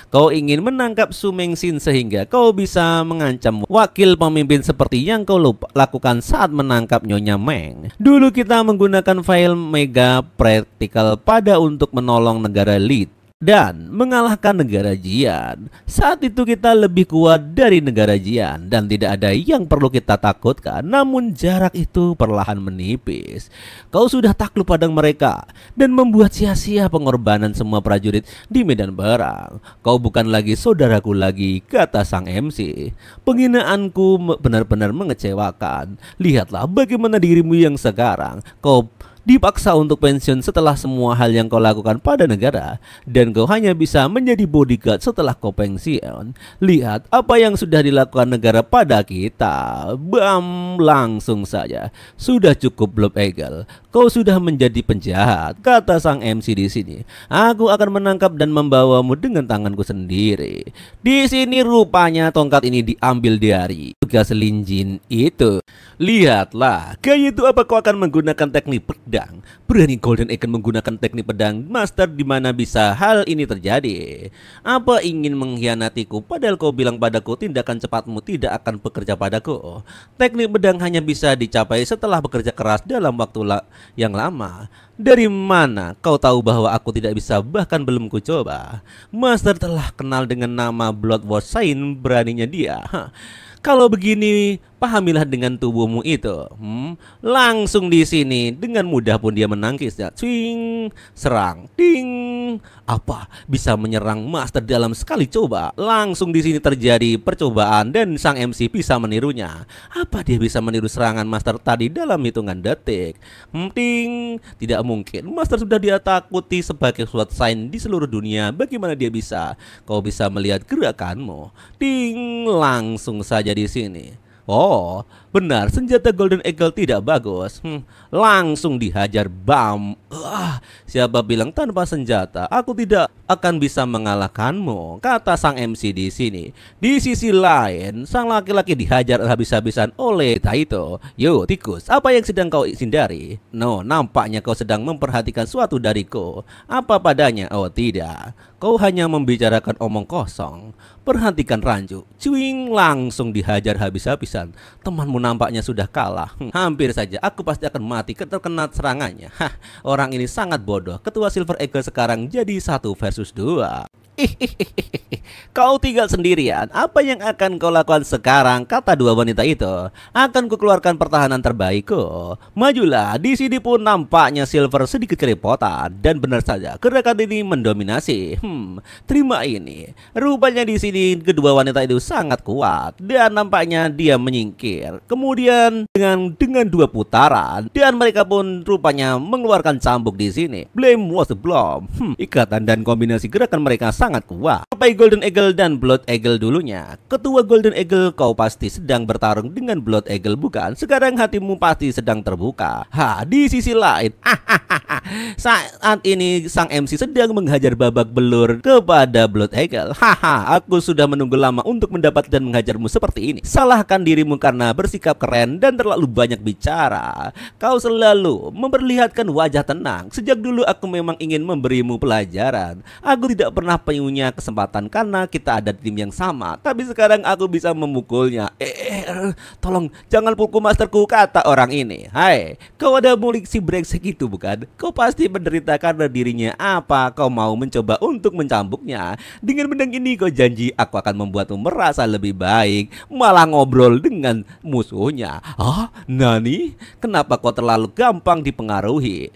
Kau ingin menangkap Su Mengsin sehingga kau bisa mengancam wakil pemimpin seperti yang kau lakukan saat menangkap Nyonya Meng. Dulu kita menggunakan file mega practical pada untuk menolong negara lead dan mengalahkan negara Jian. Saat itu kita lebih kuat dari negara Jian dan tidak ada yang perlu kita takutkan. Namun jarak itu perlahan menipis. Kau sudah takluk pada mereka dan membuat sia-sia pengorbanan semua prajurit di medan perang. Kau bukan lagi saudaraku lagi, kata sang MC. Penghinaanku benar-benar mengecewakan. Lihatlah bagaimana dirimu yang sekarang. Kau dipaksa untuk pensiun setelah semua hal yang kau lakukan pada negara, dan kau hanya bisa menjadi bodyguard setelah kau pensiun. Lihat apa yang sudah dilakukan negara pada kita. Bam, langsung saja. Sudah cukup Blood Eagle. Kau sudah menjadi penjahat, kata sang MC di sini. Aku akan menangkap dan membawamu dengan tanganku sendiri. Di sini rupanya tongkat ini diambil dari tugas Lin Jin itu. Lihatlah, kayak itu apa kau akan menggunakan teknik pedang? Berani Golden Eagle menggunakan teknik pedang master, di mana bisa hal ini terjadi? Apa ingin mengkhianatiku? Padahal kau bilang padaku tindakan cepatmu tidak akan bekerja padaku. Teknik pedang hanya bisa dicapai setelah bekerja keras dalam waktu yang lama. Dari mana kau tahu bahwa aku tidak bisa, bahkan belum kucoba? Master telah kenal dengan nama Blood War Sign, beraninya dia. Kalau begini pahamilah dengan tubuhmu itu. Langsung di sini dengan mudah pun dia menangkis ya. Swing, serang, ding. Apa bisa menyerang master dalam sekali coba? Langsung di sini terjadi percobaan dan sang MC bisa menirunya. Apa dia bisa meniru serangan master tadi dalam hitungan detik? Ting, tidak mungkin. Master sudah dia takuti sebagai suatu sign di seluruh dunia. Bagaimana dia bisa? Kau bisa melihat gerakanmu. Ting, langsung saja di sini. Oh, benar, senjata Golden Eagle tidak bagus. Langsung dihajar, bam. Siapa bilang tanpa senjata aku tidak akan bisa mengalahkanmu, kata sang MC di sini. Di sisi lain, sang laki-laki dihajar habis-habisan oleh Taito. Yo, tikus, apa yang sedang kau hindari? No, nampaknya kau sedang memperhatikan suatu dariku. Apa padanya? Oh, tidak. Kau hanya membicarakan omong kosong. Perhatikan Ranju. Cuing, langsung dihajar habis-habisan. Temanmu nampaknya sudah kalah. Hampir saja aku pasti akan mati terkena serangannya. Orang ini sangat bodoh. Ketua Silver Eagle sekarang jadi 1 versus 2. Kau tinggal sendirian. Apa yang akan kau lakukan sekarang? Kata dua wanita itu. Akan kukeluarkan pertahanan terbaikku. Majulah. Di sini pun nampaknya Silver sedikit kerepotan dan benar saja gerakan ini mendominasi. Terima ini. Rupanya di sini kedua wanita itu sangat kuat dan nampaknya dia menyingkir. Kemudian dengan 2 putaran dan mereka pun rupanya mengeluarkan cambuk di sini. Blame was the blow. Ikatan dan kombinasi gerakan mereka sangat kuat. Sampai Golden Eagle dan Blood Eagle dulunya. Ketua Golden Eagle, kau pasti sedang bertarung dengan Blood Eagle bukan? Sekarang hatimu pasti sedang terbuka. Di sisi lain, saat ini sang MC sedang menghajar babak belur kepada Blood Eagle. Aku sudah menunggu lama untuk mendapat dan menghajarmu seperti ini. Salahkan dirimu karena bersikap keren dan terlalu banyak bicara. Kau selalu memperlihatkan wajah tenang. Sejak dulu aku memang ingin memberimu pelajaran. Aku tidak pernah punya kesempatan karena kita ada tim yang sama. Tapi sekarang aku bisa memukulnya. Tolong jangan pukul masterku, kata orang ini. Hai, kau ada mulik si brengsek itu bukan? Kau pasti menderita karena dirinya. Apa kau mau mencoba untuk mencambuknya? Dengan pedang ini kau janji aku akan membuatmu merasa lebih baik. Malah ngobrol dengan musuhnya. Nani? Kenapa kau terlalu gampang dipengaruhi?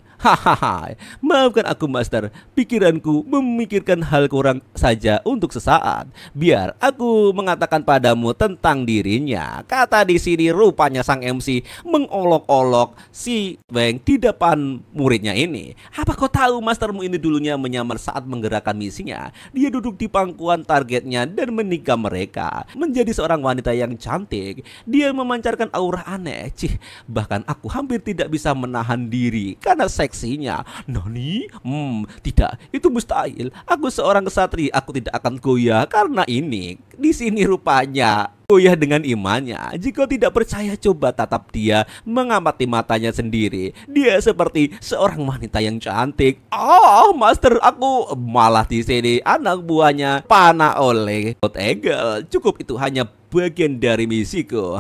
Maafkan aku master, pikiranku memikirkan hal kurang saja untuk sesaat. Biar aku mengatakan padamu tentang dirinya. Kata di sini rupanya sang MC mengolok-olok si Wang di depan muridnya ini. Apa kau tahu mastermu ini dulunya menyamar saat menggerakkan misinya? Dia duduk di pangkuan targetnya dan menikah mereka. Menjadi seorang wanita yang cantik. Dia memancarkan aura aneh. Bahkan aku hampir tidak bisa menahan diri karena seksinya. Nani? Tidak, itu mustahil. Aku seorang kesatria, aku tidak akan goyah karena ini. Di sini rupanya goyah dengan imannya. Jika tidak percaya, coba tatap dia, mengamati matanya sendiri. Dia seperti seorang wanita yang cantik. Master, aku malah di sini anak buahnya panah oleh Blood Eagle. Cukup, itu hanya bagian dari misiku.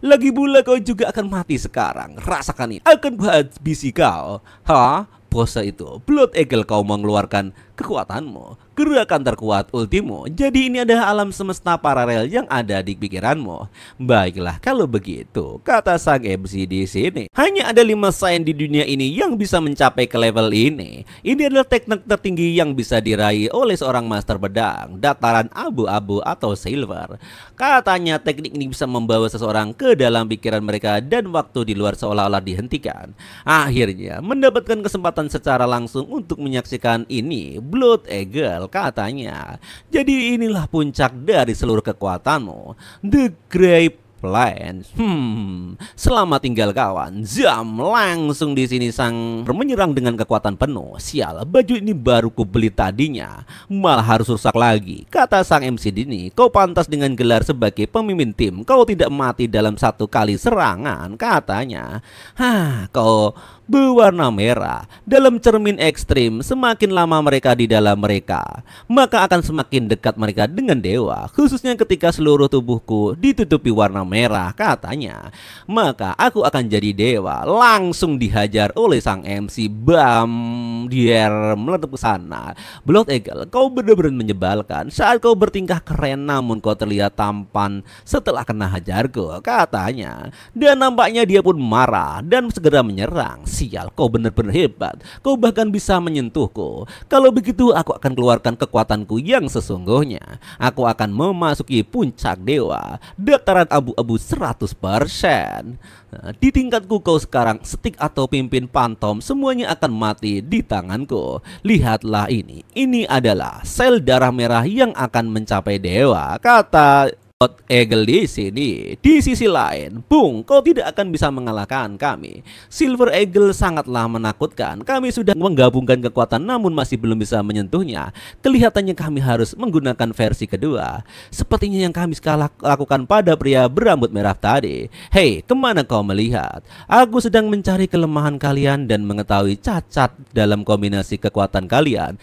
Lagi pula kau juga akan mati sekarang. Rasakan ini. Akan kuhabisi kau. Bos itu Blood Eagle, kau mengeluarkan kekuatanmu, gerakan terkuat ultimo. Jadi ini adalah alam semesta paralel yang ada di pikiranmu. Baiklah kalau begitu, kata sang MC di sini. Hanya ada 5 sign di dunia ini yang bisa mencapai ke level ini. Ini adalah teknik tertinggi yang bisa diraih oleh seorang master pedang, dataran abu-abu atau silver. Katanya teknik ini bisa membawa seseorang ke dalam pikiran mereka dan waktu di luar seolah-olah dihentikan. Akhirnya mendapatkan kesempatan secara langsung untuk menyaksikan ini. Blood Eagle katanya. Jadi inilah puncak dari seluruh kekuatanmu, The Great Plan. Selamat tinggal kawan. Jam langsung di sini sang menyerang dengan kekuatan penuh. Sial, baju ini baru kubeli tadinya, malah harus rusak lagi. Kata sang MC Dini, kau pantas dengan gelar sebagai pemimpin tim. Kau tidak mati dalam 1 kali serangan, katanya. Kau berwarna merah. Dalam cermin ekstrim, semakin lama mereka di dalam mereka, maka akan semakin dekat mereka dengan dewa. Khususnya ketika seluruh tubuhku ditutupi warna merah, katanya. Maka aku akan jadi dewa. Langsung dihajar oleh sang MC. Bam, dia meletup ke sana. Blood Eagle, kau benar-benar menyebalkan. Saat kau bertingkah keren namun kau terlihat tampan setelah kena hajarku, katanya. Dan nampaknya dia pun marah dan segera menyerang. Sial, kau benar-benar hebat. Kau bahkan bisa menyentuhku. Kalau begitu aku akan keluarkan kekuatanku yang sesungguhnya. Aku akan memasuki puncak dewa, dataran abu-abu 100%. Di tingkatku kau sekarang, Stick atau pimpin Phantom, semuanya akan mati di tanganku. Lihatlah ini. Ini adalah sel darah merah yang akan mencapai dewa, kata Blood Eagle di sini. Di sisi lain, Bung, kau tidak akan bisa mengalahkan kami. Silver Eagle sangatlah menakutkan. Kami sudah menggabungkan kekuatan namun masih belum bisa menyentuhnya. Kelihatannya kami harus menggunakan versi kedua, sepertinya yang kami lakukan pada pria berambut merah tadi. Hei, kemana kau melihat? Aku sedang mencari kelemahan kalian dan mengetahui cacat dalam kombinasi kekuatan kalian.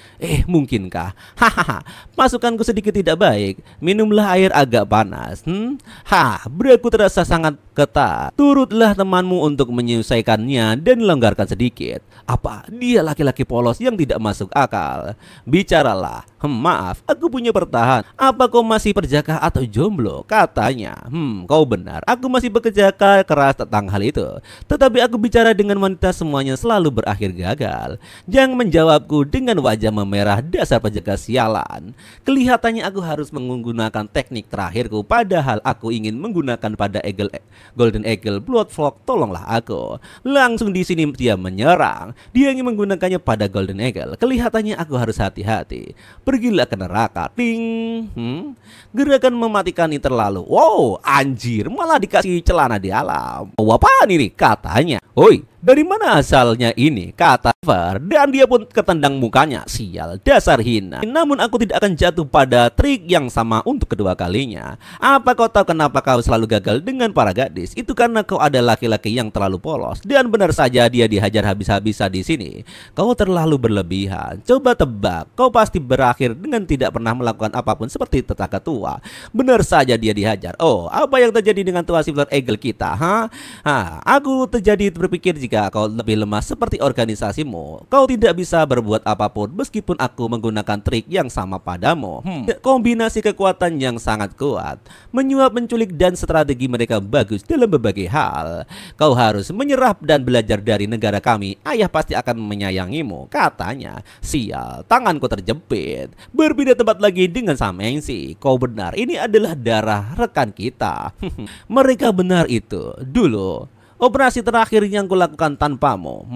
Mungkinkah? Hahaha, masukanku sedikit tidak baik. Minumlah air agak panas. Beraku terasa sangat ketat. Turutlah temanmu untuk menyelesaikannya dan longgarkan sedikit. Apa? Dia laki-laki polos yang tidak masuk akal. Bicaralah. Maaf, aku punya pertahan. Apa kau masih perjaka atau jomblo? Katanya. Kau benar. Aku masih bekerja keras tentang hal itu. Tetapi aku bicara dengan wanita semuanya selalu berakhir gagal. Jangan menjawabku dengan wajah memerah dasar penjaga sialan. Kelihatannya aku harus menggunakan teknik terakhirku, padahal aku ingin menggunakan pada Golden Eagle Bloodflock. Tolonglah aku. Langsung di sini dia menyerang. Dia ingin menggunakannya pada Golden Eagle. Kelihatannya aku harus hati-hati. Pergilah ke neraka. Ting. Gerakan mematikan ini terlalu. Wow, anjir, malah dikasih celana di alam. Apaan ini? Katanya. Oi, dari mana asalnya ini? Kata Ver, dan dia pun ketendang mukanya. Sial, dasar hina. Namun aku tidak akan jatuh pada trik yang sama untuk kedua kalinya. Apa kau tahu kenapa kau selalu gagal dengan para gadis? Itu karena kau ada laki-laki yang terlalu polos. Dan benar saja dia dihajar habis-habisan di sini. Kau terlalu berlebihan. Coba tebak, kau pasti berakhir dengan tidak pernah melakukan apapun seperti tetangga tua. Benar saja dia dihajar. Oh, apa yang terjadi dengan tua Silver Eagle kita? Aku terjadi berpikir jika kau lebih lemah seperti organisasimu, kau tidak bisa berbuat apapun meskipun aku menggunakan trik yang sama padamu. Kombinasi kekuatan yang sangat kuat, menyuap, menculik, dan strategi mereka bagus dalam berbagai hal. Kau harus menyerah dan belajar dari negara kami. Ayah pasti akan menyayangimu, katanya. Sial, tanganku terjepit. Berbeda tempat lagi dengan Samengsi. Kau benar, ini adalah darah rekan kita. Mereka benar itu. Dulu operasi terakhir yang kulakukan tanpamu,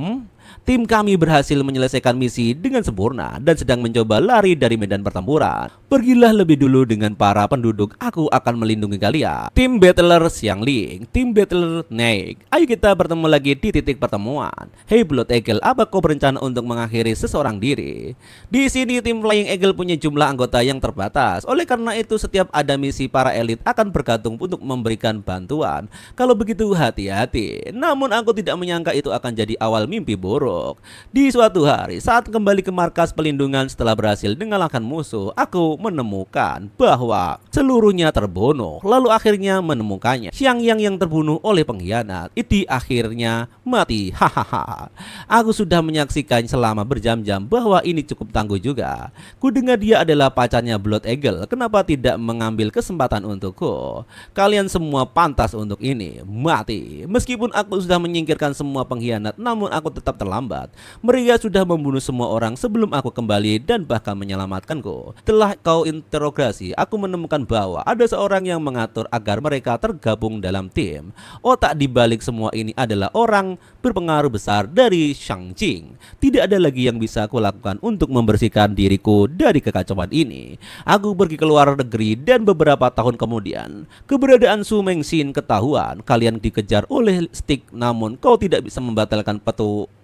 tim kami berhasil menyelesaikan misi dengan sempurna dan sedang mencoba lari dari medan pertempuran. Pergilah lebih dulu dengan para penduduk, aku akan melindungi kalian. Tim Battler Xiangling, tim Battler Naik, ayo kita bertemu lagi di titik pertemuan. Hey Blood Eagle, apa kau berencana untuk mengakhiri seseorang diri? Di sini tim Flying Eagle punya jumlah anggota yang terbatas. Oleh karena itu setiap ada misi para elit akan bergantung untuk memberikan bantuan. Kalau begitu hati-hati. Namun aku tidak menyangka itu akan jadi awal mimpi buruk. Di suatu hari saat kembali ke markas pelindungan setelah berhasil mengalahkan musuh, aku menemukan bahwa seluruhnya terbunuh. Lalu akhirnya menemukannya Xiangyang yang terbunuh oleh pengkhianat. Itu akhirnya mati. Hahaha. Aku sudah menyaksikan selama berjam-jam bahwa ini cukup tangguh juga. Ku dengar dia adalah pacarnya Blood Eagle. Kenapa tidak mengambil kesempatan untukku? Kalian semua pantas untuk ini. Mati. Meskipun aku sudah menyingkirkan semua pengkhianat, namun aku tetap terlambat. Mereka sudah membunuh semua orang sebelum aku kembali dan bahkan menyelamatkanku. Setelah kau interogasi, aku menemukan bahwa ada seorang yang mengatur agar mereka tergabung dalam tim. Otak di balik semua ini adalah orang berpengaruh besar dari Shangjing. Tidak ada lagi yang bisa aku lakukan untuk membersihkan diriku dari kekacauan ini. Aku pergi ke luar negeri dan beberapa tahun kemudian keberadaan Su Mengxin ketahuan. Kalian dikejar oleh Stick, namun kau tidak bisa membatalkan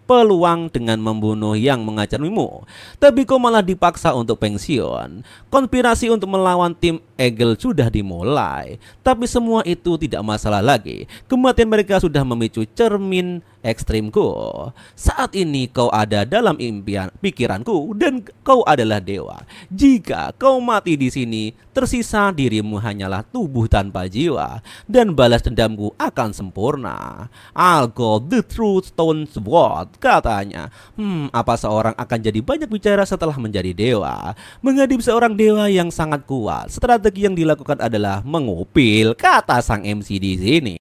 peluang dengan membunuh yang mengajarimu. Tapi kau malah dipaksa untuk pensiun. Konspirasi untuk melawan tim Eagle sudah dimulai. Tapi semua itu tidak masalah lagi. Kematian mereka sudah memicu cermin ekstrimku. Saat ini kau ada dalam impian pikiranku dan kau adalah dewa. Jika kau mati di sini, tersisa dirimu hanyalah tubuh tanpa jiwa dan balas dendamku akan sempurna. I'll go the true stone sword, katanya. Apa seorang akan jadi banyak bicara setelah menjadi dewa? Menghadapi seorang dewa yang sangat kuat, strategi yang dilakukan adalah mengupil, kata sang MC di sini.